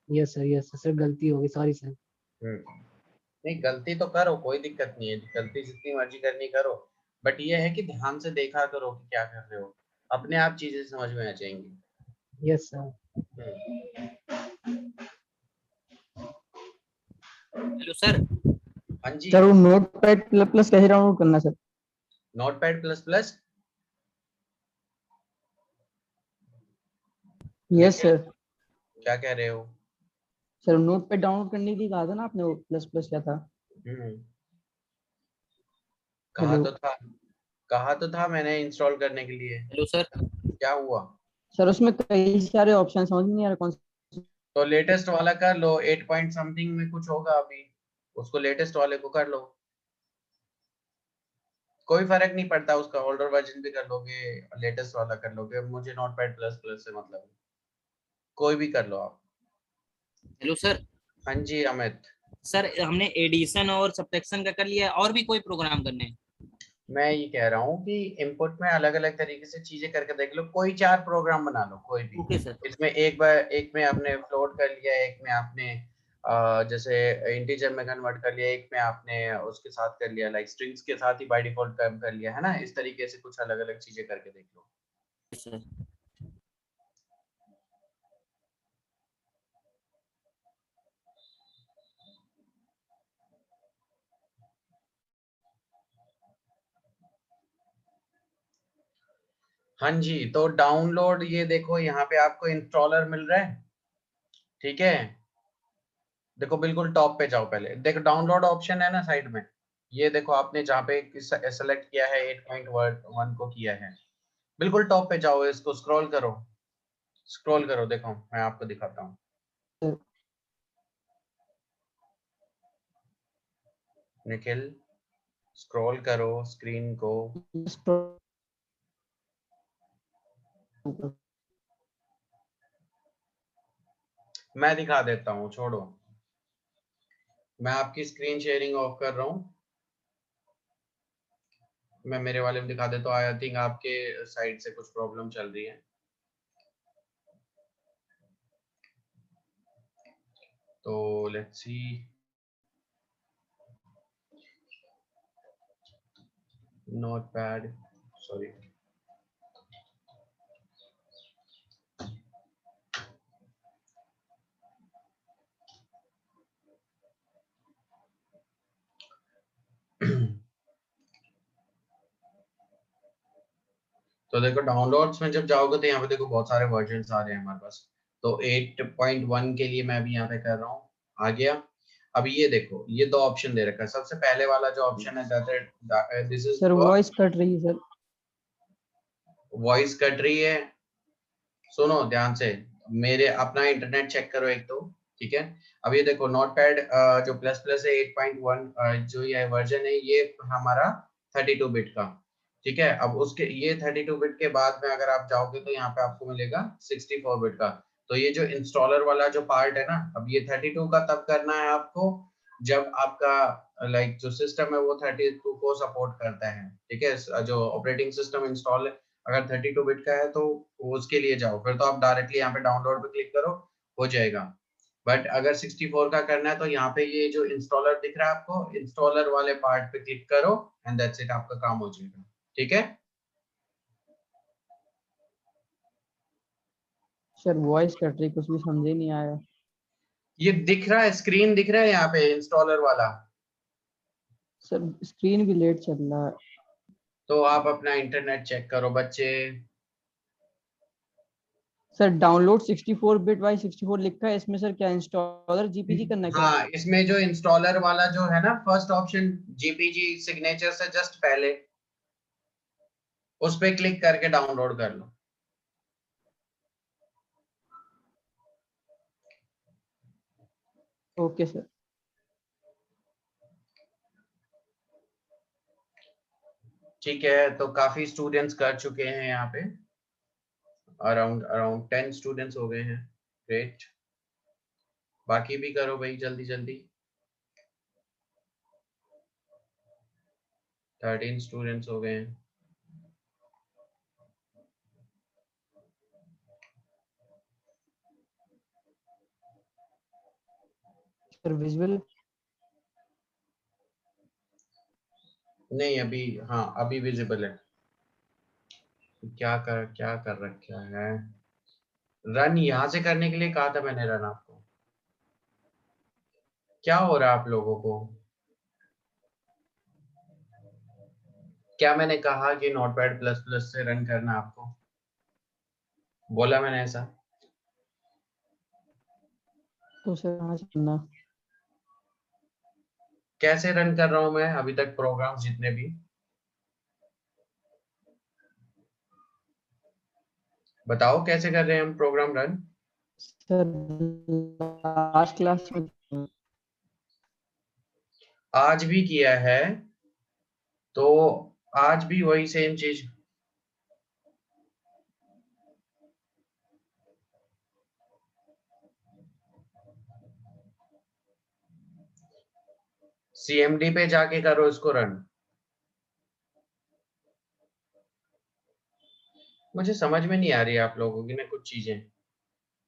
Yes sir. यस सर, गलती हो गई, सॉरी सर। नहीं गलती तो करो, कोई दिक्कत नहीं है, गलती जितनी मर्जी करनी करो। बट ये है कि ध्यान से देखा करो कि क्या कर रहे हो, अपने आप चीजें समझ में आ जाएंगी। Yes sir. Hello sir. हाँ जी। सर वो नोटपैड प्लस प्लस कैसे डाउनलोड करना है sir? Notepad plus plus yes sir. क्या कह रहे हो? सर नोटपैड डाउनलोड करने के लिए कहा था ना आपने, वो प्लस प्लस क्या था? हम्म कहा हेलो। तो था, कहा तो था मैंने इंस्टॉल करने के लिए। Hello sir. क्या हुआ? सर उसमें कई सारे ऑप्शन समझ में नहीं आ रहा कौन सा। तो लेटेस्ट वाला कर लो, 8 पॉइंट समथिंग में कुछ होगा अभी, उसको लेटेस्ट वाले को कर लो। कोई फर्क नहीं पड़ता, उसका ओल्डर वर्जन भी कर लोगे, लेटेस्ट वाला कर लोगे, मुझे नोटपैड प्लस प्लस से मतलब है। कोई भी कर लो आप। Hello sir. हाँ जी अमित। सर हमने एडिशन और सब्ट्रैक्शन का कर लिया है, और भी कोई प्रोग्राम करने हैं? मैं ये कह रहा हूँ कि इनपुट में अलग अलग तरीके से चीजें करके देख लो, कोई 4 प्रोग्राम बना लो कोई भी। Okay sir. इसमें एक बार, एक में आपने फ्लोट कर लिया, एक में आपने जैसे इंटीजर में कन्वर्ट कर लिया, एक में आपने उसके साथ कर लिया, लाइक स्ट्रिंग्स के साथ ही बाय डिफॉल्ट कर लिया है ना। इस तरीके से कुछ अलग अलग चीजें करके देख लो। सर हाँ जी, तो डाउनलोड ये देखो यहाँ पे आपको इंस्टॉलर मिल रहा है, ठीक है। देखो बिल्कुल टॉप पे जाओ, पहले देखो डाउनलोड ऑप्शन है ना साइड में। ये देखो आपने जहाँ पे सेलेक्ट किया है 8.1 को किया है, बिल्कुल टॉप पे जाओ, इसको स्क्रॉल करो, देखो मैं आपको दिखाता हूँ। निखिल स्क्रॉल करो स्क्रीन को। मैं दिखा देता हूँ, छोड़ो, मैं आपकी स्क्रीन शेयरिंग ऑफ कर रहा हूँ, मैं मेरे वाले में दिखा देता हूँ। आई थिंक आपके साइड से कुछ प्रॉब्लम चल रही है, तो लेट्स सी। नोटपैड, सॉरी, तो देखो डाउनलोड्स में जब जाओगे तो यहाँ पे देखो बहुत सारे वर्जन्स आ रहे हैं हमारे पास। तो 8.1 के लिए मैं भी यहाँ पे कर रहा हूँ, आ गया। अब ये देखो, ये दो ऑप्शन दे रखा है। सबसे पहले वाला जो ऑप्शन है this is sir voice cut रही है सर। वॉइस कट रही है। सुनो ध्यान से, मेरे अपना इंटरनेट चेक करो एक तो, ठीक है। अब ये देखो नोटपैड जो प्लस प्लस है 8.1 जो ये वर्जन है, ये हमारा 32 बिट का, ठीक है। अब उसके ये 32 बिट के बाद में अगर आप जाओगे तो यहाँ पे आपको मिलेगा 64 बिट का। तो ये जो इंस्टॉलर वाला जो पार्ट है ना, अब ये 32 का तब करना है आपको जब आपका लाइक जो सिस्टम है वो 32 को सपोर्ट करता है, ठीक है। जो ऑपरेटिंग सिस्टम इंस्टॉल अगर 32 बिट का है तो उसके लिए जाओ, फिर तो आप डायरेक्टली यहाँ पे डाउनलोड पे क्लिक करो, हो जाएगा। बट अगर 64 का करना है तो यहाँ पे ये जो इंस्टॉलर दिख रहा है आपको, इंस्टॉलर वाले पार्ट पे क्लिक करो एंड दैट्स इट, आपका काम हो जाएगा, ठीक है। सर वॉइस कट रही, कुछ भी समझ ही नहीं आया। ये दिख रहा है, स्क्रीन दिख रहा है यहाँ पे इंस्टॉलर वाला, सर स्क्रीन भी लेट चल रहा है। तो आप अपना इंटरनेट चेक करो बच्चे। सर डाउनलोड 64 बिट बाई 64 लिखा है इसमें, सर क्या इंस्टॉलर जीपीजी करना है क्या? हाँ, इसमें जो इंस्टॉलर वाला जो है ना फर्स्ट ऑप्शन, जीपीजी सिग्नेचर से जस्ट पहले, उस पे क्लिक करके डाउनलोड कर लो। Okay sir. ठीक है, तो काफी स्टूडेंट्स कर चुके हैं यहाँ पे, अराउंड अराउंड 10 स्टूडेंट्स हो गए हैं, ग्रेट। बाकी भी करो भाई जल्दी जल्दी। 13 स्टूडेंट्स हो गए हैं। सर विजुअल नहीं अभी, हाँ अभी विजिबल है। क्या कर रखा है। रन यहाँ से करने के लिए कहा था मैंने, रन आपको, क्या हो रहा है आप लोगों को। क्या मैंने कहा कि नोटपैड प्लस प्लस से रन करना आपको, बोला मैंने ऐसा? तो सर कहाँ से करना? कैसे रन कर रहा हूं मैं अभी तक प्रोग्राम्स जितने भी, बताओ कैसे कर रहे हैं हम program run. Sir last class में आज भी किया है, तो आज भी वही सेम चीज। सीएमडी पे जाके करो इसको रन। मुझे समझ में नहीं आ रही है आप लोगों की ना कुछ चीजें,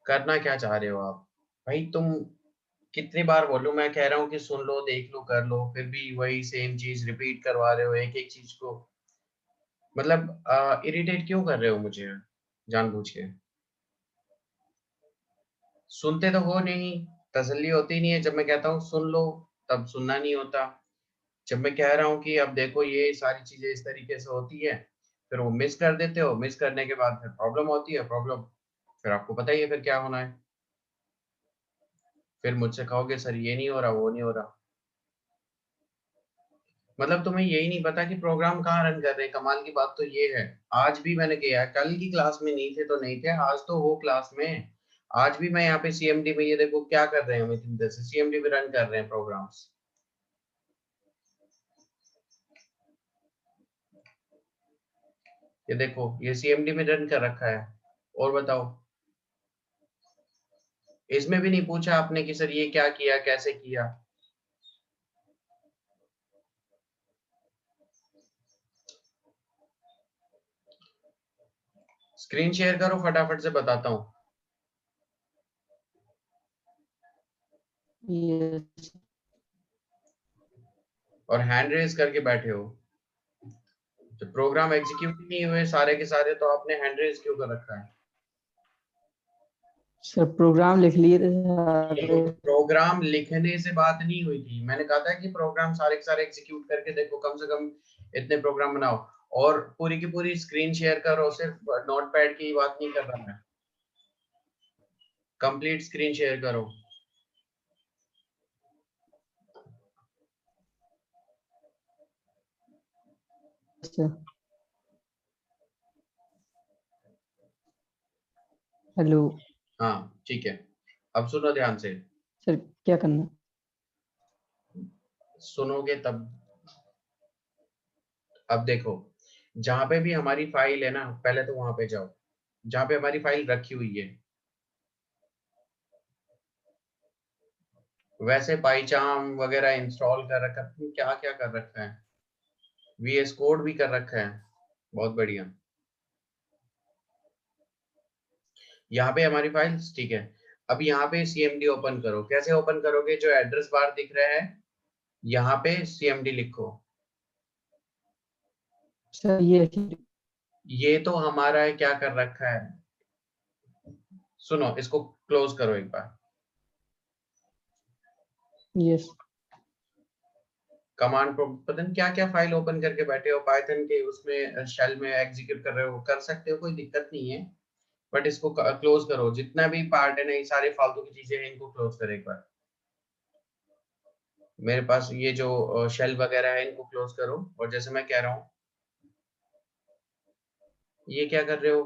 करना क्या चाह रहे हो आप भाई। तुम कितनी बार बोलूं, मैं कह रहा हूँ कि सुन लो देख लो कर लो, फिर भी वही सेम चीज रिपीट करवा रहे हो एक एक चीज को। मतलब इरिटेट क्यों कर रहे हो मुझे जानबूझ के। सुनते तो हो नहीं, तसल्ली होती नहीं है जब मैं कहता हूँ सुन लो, तब सुनना नहीं होता। जब मैं कह रहा हूँ कि अब देखो ये सारी चीजें इस तरीके से होती है, फिर वो मिस कर देते हो, मिस करने के बाद फिर प्रॉब्लम होती है, प्रॉब्लम फिर आपको पता ही है फिर क्या होना है। फिर मुझसे कहोगे सर ये नहीं हो रहा वो नहीं हो रहा। मतलब तुम्हें यही नहीं पता कि प्रोग्राम कहाँ रन कर रहे हैं। कमाल की बात तो ये है, आज भी मैंने किया है, कल की क्लास में नहीं थे तो नहीं थे, आज तो हो क्लास में। आज भी मैं यहाँ पे सीएमडी में, ये देखो क्या कर रहे हैं हम, इतनी देर से सीएमडी में रन कर रहे हैं प्रोग्राम्स। ये देखो ये सीएमडी में रन कर रखा है। और बताओ, इसमें भी नहीं पूछा आपने कि सर ये क्या किया, कैसे किया। स्क्रीन शेयर करो फटाफट से, बताता हूँ। यस और हैंड रेज करके बैठे हो, तो प्रोग्राम एग्जीक्यूट नहीं हुए सारे के सारे, तो आपने हैंड रेज क्यों कर रखा है? सर, प्रोग्राम लिख लिए थे सारे। प्रोग्राम लिखने से बात नहीं हुई थी, मैंने कहा था कि प्रोग्राम सारे के सारे एग्जीक्यूट करके देखो, कम से कम इतने प्रोग्राम बनाओ। और पूरी की पूरी स्क्रीन शेयर करो, सिर्फ नोटपैड की बात नहीं कर रहा मैं, कंप्लीट स्क्रीन शेयर करो। सर हेलो हाँ ठीक है, अब सुनो ध्यान से, सर, क्या करना? सुनोगे तब। अब देखो, जहां पे भी हमारी फाइल है ना, पहले तो वहां पे जाओ जहां पे हमारी फाइल रखी हुई है। वैसे पाइचाम वगैरह इंस्टॉल कर रखा है, क्या क्या कर रखा है, वीएस कोड भी कर रखा है, बहुत बढ़िया। यहाँ पे हमारी फाइल्स ठीक है। अब यहाँ पे सीएमडी ओपन करो, कैसे ओपन करोगे? जो एड्रेस बार दिख रहा है यहाँ पे सीएमडी लिखो। सर ये तो हमारा है, क्या कर रखा है, सुनो इसको क्लोज करो एक बार। यस कमांड पता नहीं क्या क्या फाइल ओपन करके बैठे हो, पाइथन के उसमें शेल में एग्जीक्यूट कर रहे हो, कर सकते हो, कोई दिक्कत नहीं है। बट इसको क्लोज करो, जितना भी पार्ट है ना, ये सारे फालतू की चीजें हैं, इनको क्लोज करो एक बार। मेरे पास ये जो शेल वगैरह है इनको क्लोज करो। और जैसे मैं कह रहा हूँ, ये क्या कर रहे हो?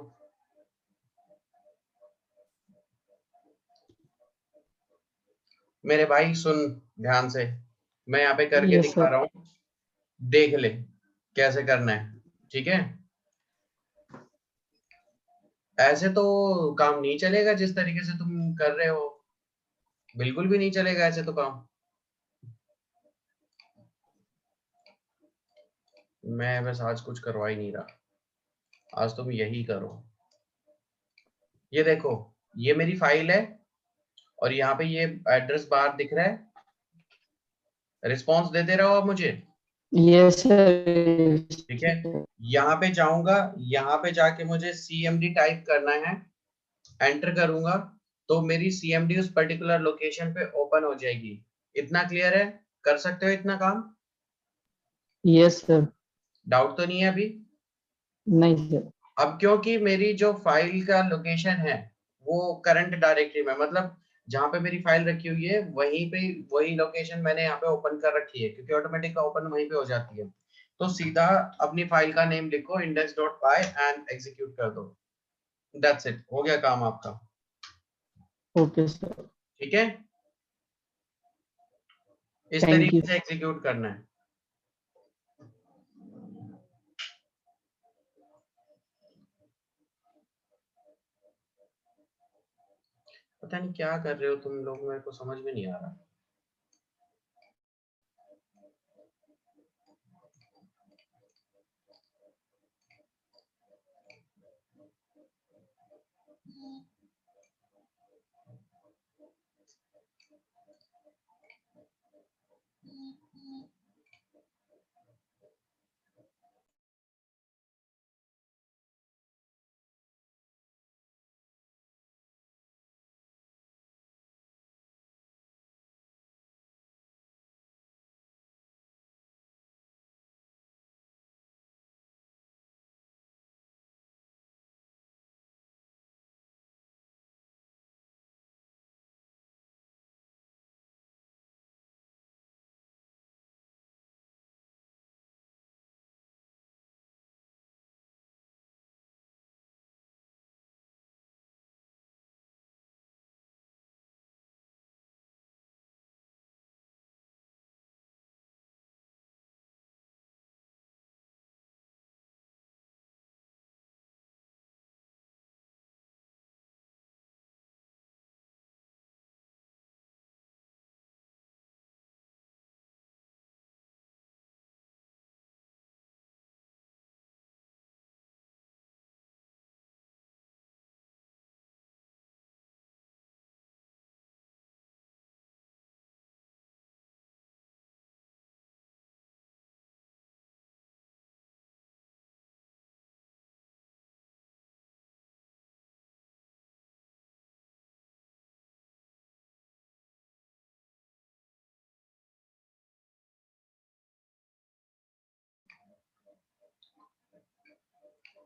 मेरे भाई सुन ध्यान से, मैं यहाँ पे करके यस दिखा सर। रहा हूँ, देख ले कैसे करना है, ठीक है? ऐसे तो काम नहीं चलेगा, जिस तरीके से तुम कर रहे हो बिल्कुल भी नहीं चलेगा ऐसे तो काम। मैं बस आज कुछ करवा ही नहीं रहा, आज तुम यही करो। ये देखो, ये मेरी फाइल है और यहाँ पे ये एड्रेस बार दिख रहा है, रिस्पॉन्स देते रहो आप मुझे, यस सर। ठीक है? यहाँ पे जाऊंगा, यहाँ पे जाके मुझे सीएमडी टाइप करना है, एंटर करूंगा तो मेरी सीएमडी उस पर्टिकुलर लोकेशन पे ओपन हो जाएगी। इतना क्लियर है? कर सकते हो इतना काम? Yes sir. डाउट तो नहीं है अभी? नहीं सर। अब क्योंकि मेरी जो फाइल का लोकेशन है वो करंट डायरेक्टरी में, मतलब जहां पे मेरी फाइल रखी हुई है वहीं पे, वही लोकेशन मैंने यहाँ पे ओपन कर रखी है, क्योंकि ऑटोमेटिक का ओपन वहीं पे हो जाती है। तो सीधा अपनी फाइल का नेम लिखो index.py एंड एग्जीक्यूट कर दो। दैट्स इट, हो गया काम आपका। Okay sir. ठीक है, इस थैंक यू। तरीके से एग्जीक्यूट करना है। पता नहीं क्या कर रहे हो तुम लोग, मेरे को समझ में नहीं आ रहा।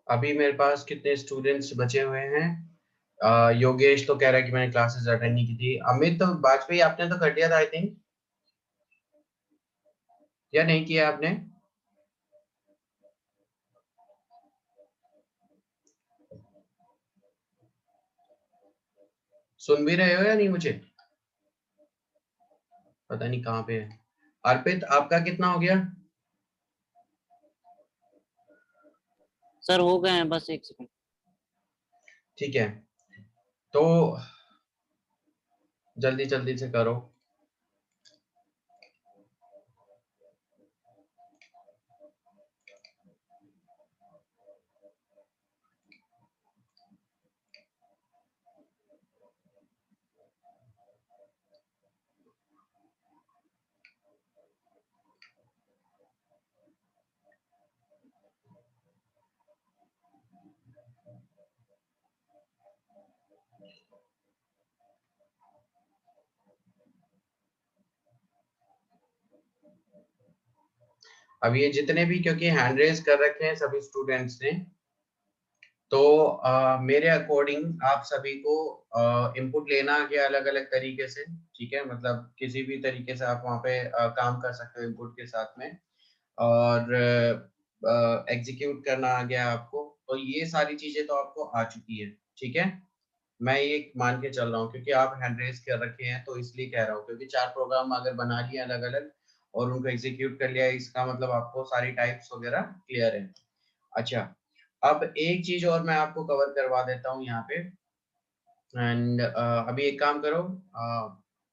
अभी मेरे पास कितने स्टूडेंट्स बचे हुए हैं? योगेश तो कह रहा है कि मैंने क्लासेस अटेंड नहीं की थी। अमित तो वाजपेयी आपने तो कर दिया था आई थिंक, या नहीं किया आपने? सुन भी रहे हो या नहीं मुझे? पता नहीं कहाँ पे है। अर्पित आपका कितना हो गया? सर हो गए हैं, बस 1 सेकंड। ठीक है, तो जल्दी जल्दी से करो। अब ये जितने भी, क्योंकि हैंड रेज कर रखे हैं सभी स्टूडेंट्स ने, तो मेरे अकॉर्डिंग आप सभी को इनपुट लेना है अलग अलग तरीके से, ठीक है? मतलब किसी भी तरीके से आप वहाँ पे काम कर सकते हो इनपुट के साथ में, और एग्जीक्यूट करना आ गया आपको। तो ये सारी चीजें तो आपको आ चुकी है, ठीक है? मैं ये मान के चल रहा हूँ क्योंकि आप हैंड रेज कर रखे हैं, तो इसलिए कह रहा हूँ, क्योंकि 4 प्रोग्राम अगर बना लिए अलग अलग और उनको एग्जीक्यूट कर लिया, इसका मतलब आपको सारी टाइप्स वगैरह क्लियर है। अच्छा, अब एक चीज और मैं आपको कवर करवा देता हूँ यहाँ पे। एंड अभी एक काम करो,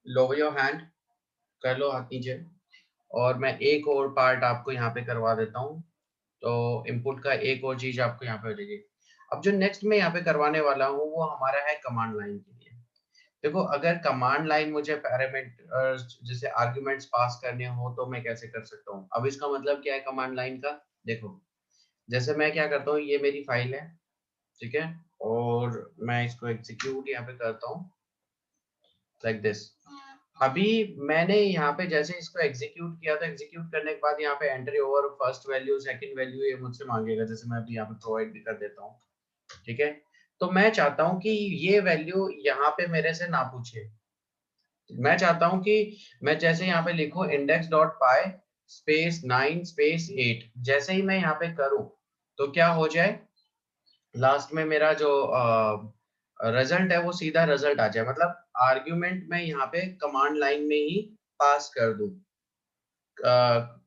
लोवर योर हैंड, कर लो हाथ नीचे, और मैं एक और पार्ट आपको यहाँ पे करवा देता हूँ। तो इनपुट का एक और चीज आपको यहाँ पे हो जाएगी। अब जो नेक्स्ट मैं यहाँ पे करवाने वाला हूँ वो हमारा है कमांड लाइन के लिए। देखो, अगर कमांड लाइन मुझे पैरामीटर जैसे आर्गुमेंट्स पास करने हो तो मैं कैसे कर सकता हूँ? अब इसका मतलब क्या है कमांड लाइन का? देखो, जैसे मैं क्या करता हूँ, ये मेरी फाइल है, ठीक है, और मैं इसको एग्जीक्यूट यहाँ पे करता हूँ लाइक दिस। अभी मैंने यहाँ पे जैसे इसको एग्जीक्यूट किया, तो एग्जीक्यूट करने के बाद यहाँ पे entry over first value second value ये मुझसे मांगेगा, जैसे मैं अभी यहाँ पे प्रोवाइड भी कर देता हूँ, ठीक है? तो मैं चाहता हूँ कि ये वैल्यू यहाँ पे मेरे से ना पूछे। मैं चाहता हूँ कि मैं जैसे यहाँ पे लिखूं इंडेक्स डॉट पाई स्पेस 9 स्पेस 8, जैसे ही मैं यहाँ पे करूँ तो क्या हो जाए, लास्ट में मेरा जो रिजल्ट है वो सीधा रिजल्ट आ जाए, मतलब आर्ग्यूमेंट मैं यहाँ पे कमांड लाइन में ही पास कर दूं।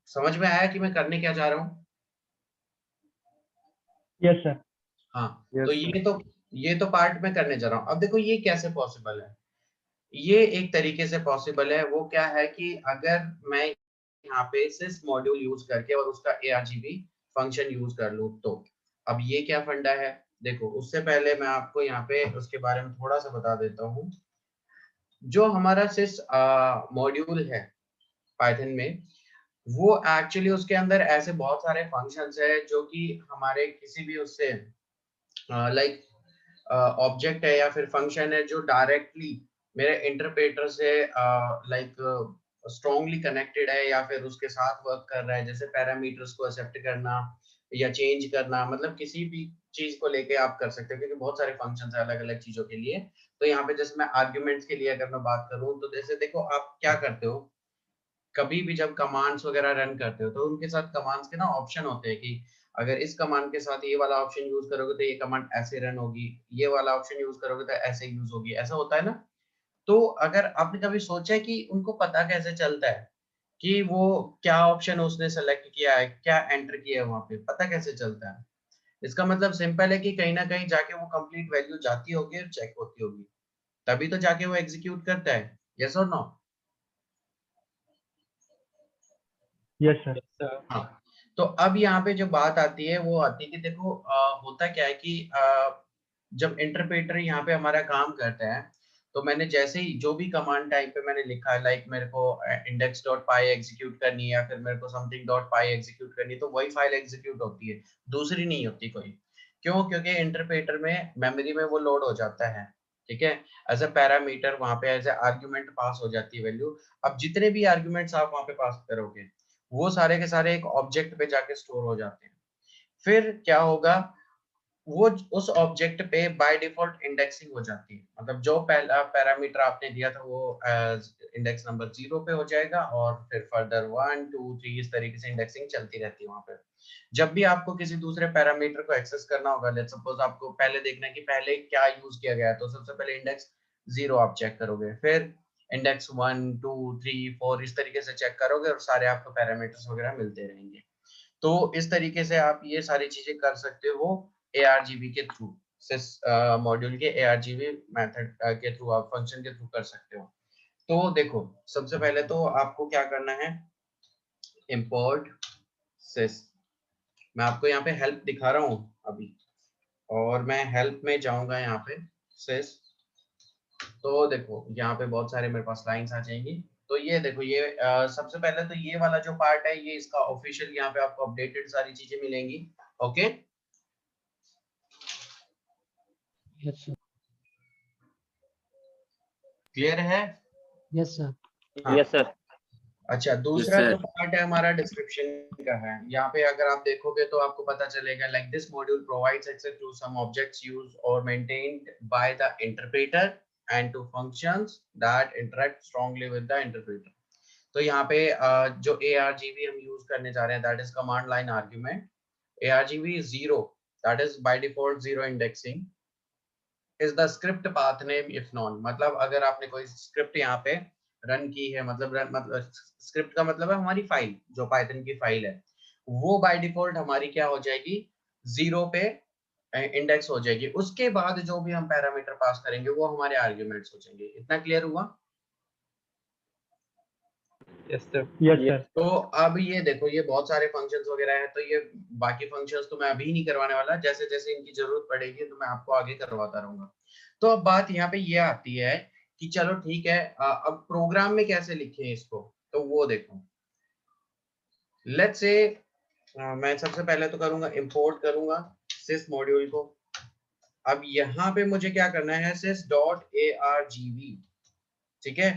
समझ में आया कि मैं करने क्या चाह रहा हूँ? Yes sir. हाँ, Yes, तो sir. ये तो पार्ट मैं करने जा रहा हूँ। अब देखो ये कैसे पॉसिबल है। ये एक तरीके से पॉसिबल है, वो क्या है कि अगर मैं यहाँ पे सिस मॉड्यूल यूज करके और उसका argb फंक्शन यूज कर लूँ तो। अब ये क्या फंडा है, देखो उससे पहले मैं आपको यहाँ पे उसके बारे में थोड़ा सा बता देता हूँ। जो हमारा सिस मॉड्यूल है पाइथन में, वो एक्चुअली उसके अंदर ऐसे बहुत सारे फंक्शंस है जो कि हमारे किसी भी उससे लाइक ऑब्जेक्ट है या फिर फंक्शन है जो डायरेक्टली मेरे इंटरप्रेटर से लाइक स्ट्रॉन्गली कनेक्टेड है या फिर उसके साथ वर्क कर रहा है, जैसे पैरामीटर्स को एक्सेप्ट करना या चेंज करना, मतलब किसी भी चीज को लेके आप कर सकते हो, क्योंकि बहुत सारे फंक्शंस है अलग अलग चीजों के लिए। तो यहाँ पे जैसे मैं आर्ग्यूमेंट्स के लिए अगर मैं बात करूँ, तो जैसे देखो आप क्या करते हो, कभी भी जब कमांड्स वगैरह रन करते हो तो उनके साथ कमांड्स के ना ऑप्शन होते हैं कि अगर इस कमांड के साथ ये वाला ऑप्शन यूज करोगे तो ये कमांड ऐसे रन होगी, ये वाला ऑप्शन यूज करोगे तो ऐसे यूज होगी, ऐसा होता है ना? तो अगर आपने कभी सोचा है कि उनको पता कैसे चलता है कि वो क्या ऑप्शन उसने सेलेक्ट किया है, क्या एंटर किया है, वहां पे पता कैसे चलता है? इसका मतलब सिंपल है कि कहीं ना कहीं जाके वो कंप्लीट वैल्यू जाती होगी और चेक होती होगी, तभी तो जाके वो एग्जीक्यूट करता है। यस और नो? Yes sir. हाँ, तो अब यहाँ पे जो बात आती है वो आती है कि देखो होता क्या है कि जब इंटरप्रेटर यहाँ पे हमारा काम करता है, तो मैंने जैसे ही जो भी कमांड टाइप पे मैंने लिखा है, लाइक मेरे को इंडेक्स डॉट पाई एग्जीक्यूट करनी है या फिर मेरे को समथिंग डॉट पाई एग्जीक्यूट करनी है, तो वही फाइल एग्जीक्यूट होती है, दूसरी नहीं होती कोई। क्यों? क्योंकि इंटरप्रेटर में मेमोरी में वो लोड हो जाता है, ठीक है, एज अ पैरामीटर, वहां पे एज ए आर्ग्यूमेंट पास हो जाती है वैल्यू। अब जितने भी आर्ग्यूमेंट्स आप वहां पे पास करोगे वो सारे के सारे एक ऑब्जेक्ट पे जाके स्टोर हो जाते हैं। फिर क्या होगा, वो उस ऑब्जेक्ट पे बाय डिफॉल्ट इंडेक्सिंग हो जाती है, मतलब जो पहला पैरामीटर आपने दिया था वो इंडेक्स नंबर 0 पे हो जाएगा और फिर फर्दर 1 2 3 इस तरीके से इंडेक्सिंग चलती रहती है वहां पे। जब भी आपको किसी दूसरे पैरामीटर को एक्सेस करना होगा, लेट्स सपोज आपको पहले देखना है कि पहले क्या यूज किया गया है, तो सबसे पहले इंडेक्स 0 आप चेक करोगे, फिर इंडेक्स 1 2 3 4 इस तरीके से चेक करोगे और सारे आपको पैरामीटर्स वगैरह मिलते रहेंगे। तो इस तरीके से आप ये सारी चीजें कर सकते हो ARGB के थ्रू, सिस मॉड्यूल के ARGB मेथड के थ्रू, आप फंक्शन के थ्रू कर सकते हो। तो देखो सबसे पहले तो आपको क्या करना है, import sys। मैं आपको यहाँ पे हेल्प दिखा रहा हूँ अभी, और मैं हेल्प में जाऊंगा यहाँ पे sys। तो देखो यहाँ पे बहुत सारे मेरे पास लाइंस आ जाएंगी। तो ये देखो ये सबसे पहले तो ये वाला जो पार्ट है ये इसका ऑफिशियल, यहाँ पे आपको अपडेटेड सारी चीजें मिलेंगी। Okay, yes sir. क्लियर है? Yes sir. हाँ। Yes sir. अच्छा, दूसरा जो पार्ट है हमारा डिस्क्रिप्शन का है। यहाँ पे अगर आप देखोगे तो आपको पता चलेगा like this module provides access to some objects used और maintained by the interpreter and to functions that interact strongly with the interpreter. तो यहाँ पे जो ARGB हम यूज करने जा रहे हैं that is command line argument. ARGB 0 that is by default 0 indexing is the script path name if non. मतलब अगर आपने कोई स्क्रिप्ट यहाँ पे रन की है, मतलब स्क्रिप्ट का मतलब है हमारी फाइल, जो पाइथन की फाइल है, वो बाय डिफॉल्ट हमारी क्या हो जाएगी, 0 पे इंडेक्स हो जाएगी। उसके बाद जो भी हम पैरामीटर पास करेंगे वो हमारे आर्ग्यूमेंट्स हो जाएंगे। इतना क्लियर हुआ? Yes sir. Yes sir. तो अब ये देखो ये बहुत सारे फंक्शंस वगैरह हैं, तो ये बाकी फंक्शंस तो मैं अभी नहीं करवाने वाला, जैसे जैसे इनकी जरूरत पड़ेगी तो मैं आपको आगे करवाता रहूंगा। तो अब बात यहाँ पे ये आती है कि चलो ठीक है, अब प्रोग्राम में कैसे लिखें इसको, तो वो देखो। लेट्स से मैं सबसे पहले तो करूंगा इंपोर्ट करूंगा sys मॉड्यूल को। अब यहाँ पे मुझे क्या करना है, sys.argv, ठीक है।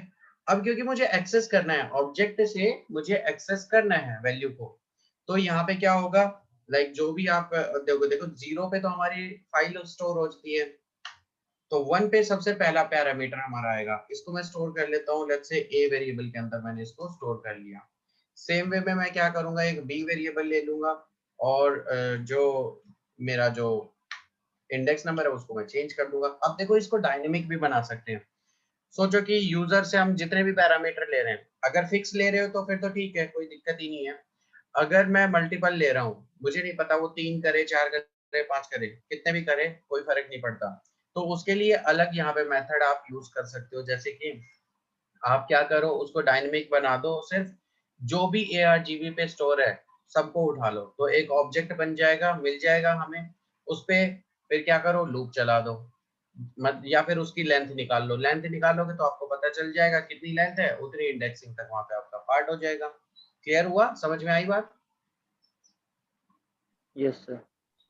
अब क्योंकि मुझे एक्सेस करना है ऑब्जेक्ट से, मुझे एक्सेस करना है वैल्यू को, तो यहाँ पे क्या होगा, लाइक जो भी आप देखो देखो 0 पे तो हमारी फाइल स्टोर होती है, तो 1 पे सबसे पहला पैरामीटर हमारा आएगा, इसको मैं स्टोर कर लेता हूँ। लेट्स से a वेरिएबल के अंदर मैंने इसको स्टोर कर लिया। सेम वे में मैं क्या करूंगा, एक b वेरिएबल ले लूंगा और जो मेरा जो इंडेक्स नंबर है उसको मैं चेंज कर दूंगा। अब देखो इसको डायनेमिक भी बना सकते हैं। सोचो कि यूजर से हम जितने भी पैरामीटर ले रहे हैं, अगर फिक्स ले रहे हो तो फिर तो ठीक है, कोई दिक्कत ही नहीं है। अगर मैं मल्टीपल ले रहा हूँ, मुझे नहीं पता वो 3 करे 4 करे 5 करे, कितने भी करे कोई फर्क नहीं पड़ता, तो उसके लिए अलग यहाँ पे मेथड आप यूज कर सकते हो। जैसे कि आप क्या करो, उसको डायनेमिक बना दो, सिर्फ जो भी ARGB पे स्टोर है सबको उठा लो, तो एक ऑब्जेक्ट बन जाएगा, मिल जाएगा हमें उस पे। फिर क्या करो, लूप चला दो, मत या फिर उसकी लेंथ निकाल लो। लेंथ निकालोगे तो आपको पता चल जाएगा कितनी लेंथ है, उतनी इंडेक्सिंग तक वहां पे आपका पार्ट हो जाएगा। क्लियर हुआ, समझ में आई बात? Yes sir.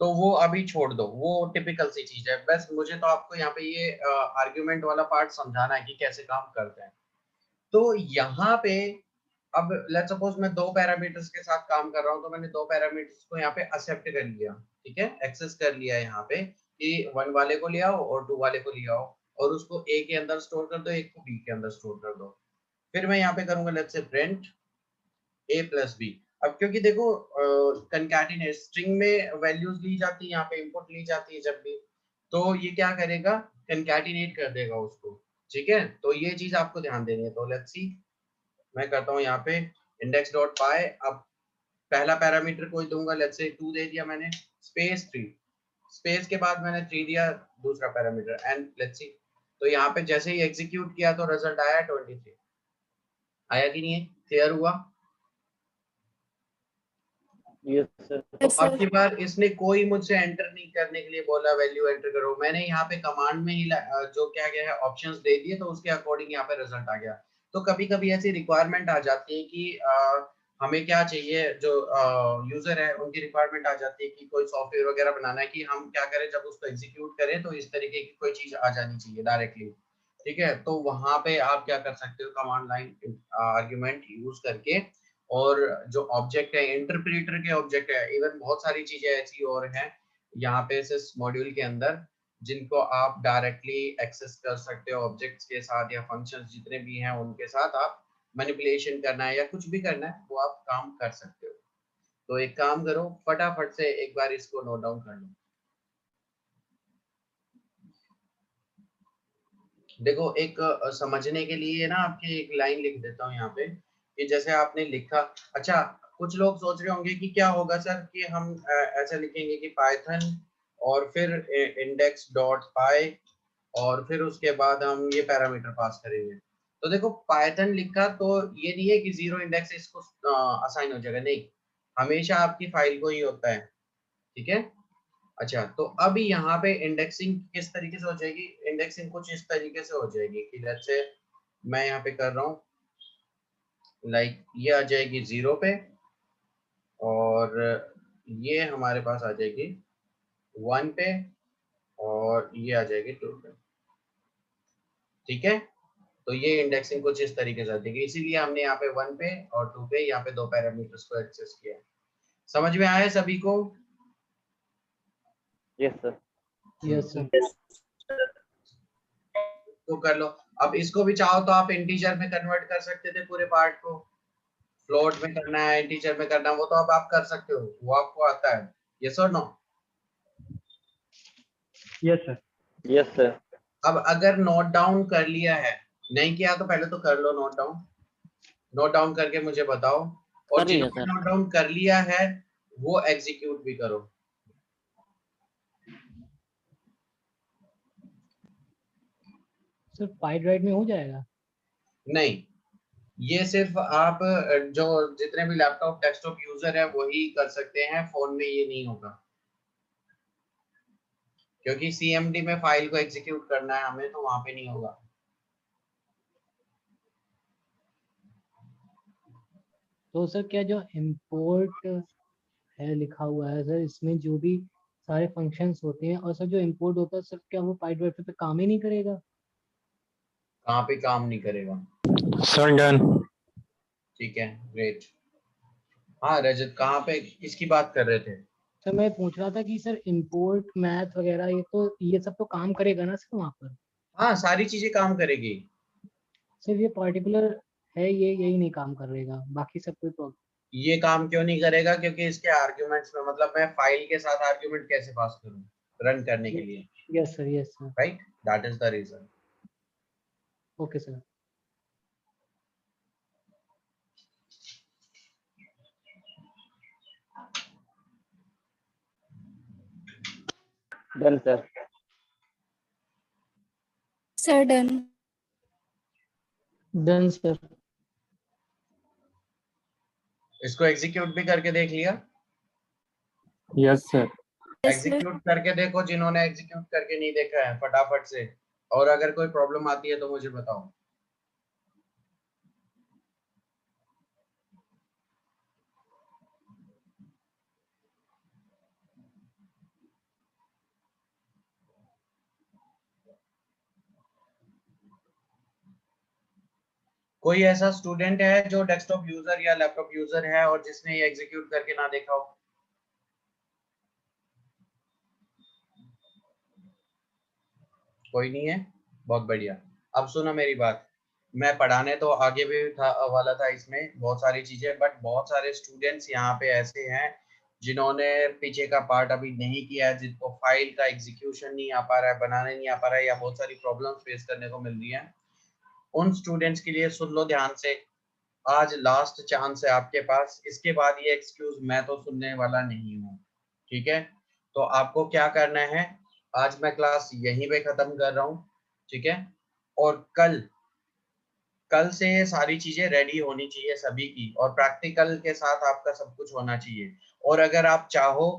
तो वो अभी छोड़ दो, वो टिपिकल सी चीज है, बस मुझे तो आपको यहाँ पे ये आर्ग्यूमेंट वाला पार्ट समझाना है कि कैसे काम करते हैं। तो यहाँ पे अब लेट्स सपोज मैं 2 पैरामीटर्स के साथ काम कर रहा हूँ, तो मैंने 2 पैरामीटर्स को यहाँ पे एक्सेप्ट कर लिया, ठीक है, एक्सेस कर लिया यहाँ पे कि 1 वाले को ले आओ और 2 वाले को ले आओ, और उसको A के अंदर स्टोर कर दो, एक को B के अंदर स्टोर कर दो। फिर मैं यहाँ पे करूंगा let's say print A plus B। अब क्योंकि देखो कंकैटिनेट स्ट्रिंग में वैल्यूज ली जाती है, यहाँ पे इनपुट ली जाती है जब भी, तो ये क्या करेगा, कंकैटिनेट कर देगा उसको, ठीक है। तो ये चीज आपको ध्यान देनी है। तो लेट्स सी, मैं करता हूँ यहाँ पे इंडेक्स डॉट पाई। अब पहला पैरामीटर कोई दूंगा, लेट्स से 2 दे दिया मैंने, स्पेस 3, स्पेस के बाद मैंने 3 दिया दूसरा पैरामीटर, एंड लेट्स सी। तो यहाँ पे जैसे ही एग्जीक्यूट किया तो रिजल्ट आया 23। आया कि नहीं है? क्लियर हुआ? Yes sir. तो अब की बार इसने कोई मुझसे एंटर नहीं करने के लिए बोला वैल्यू एंटर करो, मैंने यहाँ पे कमांड में ही जो क्या क्या है ऑप्शंस दे दिए, तो उसके अकॉर्डिंग यहाँ पे रिजल्ट आ गया। तो कभी कभी ऐसी रिक्वायरमेंट आ जाती है कि हमें क्या चाहिए, जो यूजर है उनकी रिक्वायरमेंट आ जाती है कि कोई सॉफ्टवेयर वगैरह बनाना है, कि हम क्या करें जब उसको एग्जीक्यूट करें तो इस तरीके की कोई चीज आ जानी चाहिए डायरेक्टली, ठीक है। तो वहां पे आप क्या कर सकते हो, कमांड लाइन आर्ग्यूमेंट यूज करके, और जो ऑब्जेक्ट है इंटरप्रेटर के ऑब्जेक्ट है, इवन बहुत सारी चीजें ऐसी और हैं यहाँ पे इस मॉड्यूल के अंदर, जिनको आप डायरेक्टली एक्सेस कर सकते हो ऑब्जेक्ट्स के साथ या फंक्शंस जितने भी हैं उनके साथ आप मैनिपुलेशन करना है या कुछ भी करना है वो आप काम कर सकते हो। तो एक काम करो, फटाफट से एक बार इसको नोट डाउन कर लो। देखो एक समझने के लिए ना आपके एक लाइन लिख देता हूँ यहाँ पे कि जैसे आपने लिखा। अच्छा, कुछ लोग सोच रहे होंगे कि क्या होगा सर कि हम ऐसा लिखेंगे कि पाइथन और फिर इंडेक्स डॉट पाई और फिर उसके बाद हम ये पैरामीटर पास करेंगे। तो देखो पाइथन लिखा तो ये नहीं है कि जीरो इंडेक्स इसको असाइन हो जाएगा, नहीं, हमेशा आपकी फाइल को ही होता है, ठीक है। अच्छा, तो अभी यहाँ पे इंडेक्सिंग किस तरीके से हो जाएगी, इंडेक्सिंग कुछ इस तरीके से हो जाएगी कि जैसे मैं यहाँ पे कर रहा हूँ, लाइक ये आ जाएगी 0 पे और ये हमारे पास आ जाएगी 1 पे और ये आ जाएगी 2 पे, ठीक है। तो ये इंडेक्सिंग कुछ इस तरीके से आती है, इसीलिए हमने यहाँ पे 1 पे और 2 पे यहाँ पे दो पैरामीटर्स को एक्सेस किया। समझ में आया सभी को? Yes sir. Yes sir. तो कर लो। अब इसको भी चाहो तो आप इंटीजर में कन्वर्ट कर सकते थे, पूरे पार्ट को फ्लोट में करना है, इंटीजर में करना है, वो तो अब आप कर सकते हो, वो आपको आता है। यस और no? Yes sir. Yes sir. अब अगर नोट डाउन कर लिया है, नहीं किया तो पहले तो कर लो नोट डाउन, नोट डाउन करके मुझे बताओ, और जिन्होंने नोट डाउन कर लिया है वो एग्जीक्यूट भी करो। सर पाइड राइट में हो जाएगा? नहीं, ये सिर्फ आप जो जितने भी लैपटॉप डेस्कटॉप यूजर है वही कर सकते हैं, फोन में ये नहीं होगा, क्योंकि सीएमडी में फाइल को एग्जीक्यूट करना है हमें, तो वहां पे नहीं होगा। तो सर क्या जो इंपोर्ट है लिखा हुआ है सर, इसमें जो भी सारे फंक्शंस होते हैं, और सर जो इंपोर्ट होता है सर, क्या वो पाइड राइट पे काम ही नहीं करेगा? कहाँ पे काम नहीं करेगा? Sir done. ठीक है, ग्रेट। हाँ रजत, कहाँ पे किसकी बात कर रहे थे? सर मैं पूछ रहा था कि सर इंपोर्ट मैथ वगैरह ये सब तो काम करेगा ना सर वहाँ पर? हाँ, सारी चीजें काम करेगी। सिर्फ ये पर्टिकुलर है, ये यही नहीं काम करेगा, बाकी सब कोई प्रॉब्लम? ये काम क्यों नहीं करेगा? क्योंकि इसके आर्ग्यूमेंट्स में, मतलब मैं फाइल के साथ आर्ग्यूमेंट कैसे पास करूँ रन करने के लिए, yes sir, yes sir. Right, that is the reason. Okay sir. Done sir. Sir done. Done sir. इसको एग्जीक्यूट भी करके देख लिया? Yes sir. एग्जीक्यूट करके देखो, जिन्होंने एग्जीक्यूट करके नहीं देखा है फटाफट से, और अगर कोई प्रॉब्लम आती है तो मुझे बताओ। कोई ऐसा स्टूडेंट है जो डेस्कटॉप यूजर या लैपटॉप यूजर है और जिसने ये एग्जीक्यूट करके ना देखा हो? कोई नहीं है, बहुत बढ़िया। अब सुनो मेरी बात, मैं पढ़ाने तो आगे भी था वाला था इसमें बहुत सारी चीजें, बट बहुत सारे स्टूडेंट्स यहाँ पे ऐसे हैं जिन्होंने पीछे का पार्ट अभी नहीं किया है, जिनको फाइल का एग्जीक्यूशन नहीं आ पा रहा है, बनाने नहीं आ पा रहा है, या बहुत सारी प्रॉब्लम्स फेस करने को मिल रही है। उन स्टूडेंट्स के लिए सुन लो ध्यान से, आज लास्ट चांस है आपके पास, इसके बाद ये एक्सक्यूज मैं तो सुनने वाला नहीं हूँ, ठीक है। तो आपको क्या करना है, आज मैं क्लास यहीं पे खत्म कर रहा हूँ, ठीक है, और कल से ये सारी चीजें रेडी होनी चाहिए सभी की, और प्रैक्टिकल के साथ आपका सब कुछ होना चाहिए। और अगर आप चाहो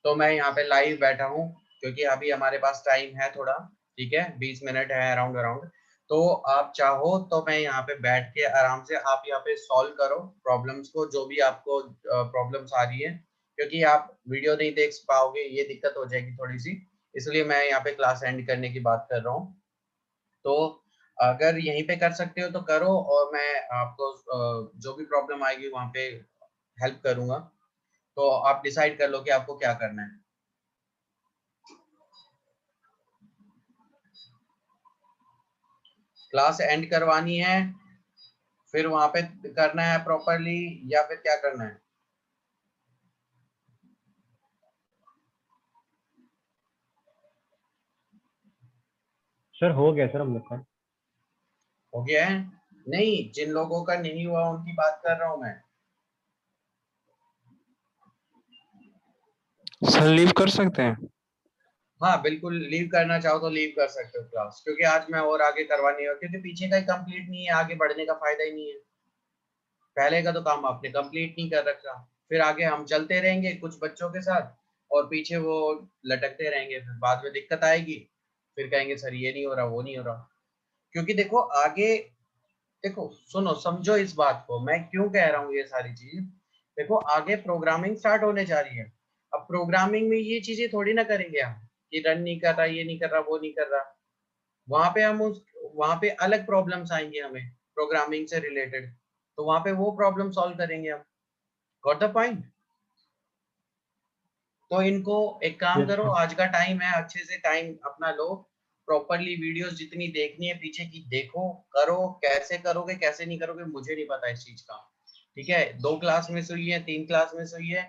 तो मैं यहाँ पे लाइव बैठा हूँ, क्योंकि अभी हमारे पास टाइम है थोड़ा, ठीक है, 20 मिनट है अराउंड अराउंड, तो आप चाहो तो मैं यहाँ पे बैठ के आराम से आप यहाँ पे सॉल्व करो प्रॉब्लम्स को, जो भी आपको प्रॉब्लम्स आ रही है, क्योंकि आप वीडियो नहीं देख पाओगे, ये दिक्कत हो जाएगी थोड़ी सी, इसलिए मैं यहाँ पे क्लास एंड करने की बात कर रहा हूँ। तो अगर यहीं पे कर सकते हो तो करो, और मैं आपको जो भी प्रॉब्लम आएगी वहाँ पे हेल्प करूंगा, तो आप डिसाइड कर लो कि आपको क्या करना है। क्लास एंड करवानी है फिर वहां पे करना है प्रॉपरली या फिर क्या करना है? सर हो गया सर हम लोग का। हो गया है? नहीं, जिन लोगों का नहीं हुआ उनकी बात कर रहा हूं मैं। सर लीव कर सकते हैं? हाँ बिल्कुल, लीव करना चाहो तो लीव कर सकते हो क्लास, क्योंकि आज मैं और आगे करवानी है, क्योंकि पीछे का ही कंप्लीट नहीं है, आगे बढ़ने का फायदा ही नहीं है। पहले का तो काम आपने कंप्लीट नहीं कर रखा, फिर आगे हम चलते रहेंगे कुछ बच्चों के साथ और पीछे वो लटकते रहेंगे, फिर बाद में दिक्कत आएगी, फिर कहेंगे सर ये नहीं हो रहा वो नहीं हो रहा। क्योंकि देखो आगे, देखो सुनो समझो इस बात को, मैं क्यों कह रहा हूँ ये सारी चीज। देखो आगे प्रोग्रामिंग स्टार्ट होने जा रही है, अब प्रोग्रामिंग में ये चीजें थोड़ी ना करेंगे हम कि रन नहीं कर रहा, ये नहीं कर रहा, वो नहीं कर रहा। वहां पे अलग प्रॉब्लम्स आएंगे हमें प्रोग्रामिंग से रिलेटेड, तो वहां पे वो प्रॉब्लम सॉल्व करेंगे हम। Got the point? तो इनको एक काम Yes, करो, sir. आज का टाइम है, अच्छे से टाइम अपना लो, प्रॉपरली वीडियोस जितनी देखनी है पीछे की देखो, करो। कैसे करोगे कैसे नहीं करोगे मुझे नहीं पता इस चीज का, ठीक है? 2 क्लास मिस हुई है, 3 क्लास मिस हुई है,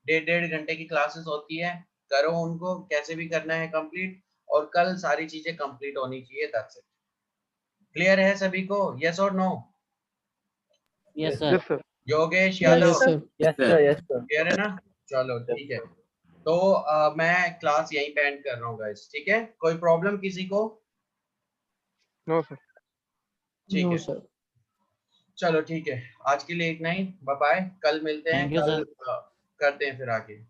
1.5 घंटे की क्लासेस होती है, करो उनको कैसे भी करना है कंप्लीट, और कल सारी चीजें कंप्लीट होनी चाहिए। That's it. क्लियर है सभी को? यस और no? Yes yes sir. Sir. Yogesh yes Yadav sir. Yes sir, yes sir. Clear है ना? चलो ठीक है। तो मैं क्लास यहीं पे एंड कर रहा हूँ गाइस, ठीक है? कोई प्रॉब्लम किसी को? No sir. ठीक नो है, सर। चलो ठीक है, आज के लिए इतना ही, बाय बाय, कल मिलते हैं, थैंक यू कल सर। करते हैं फिर आगे।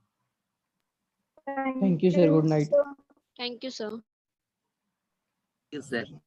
Thank you sir, good night. Thank you, sir. Yes sir.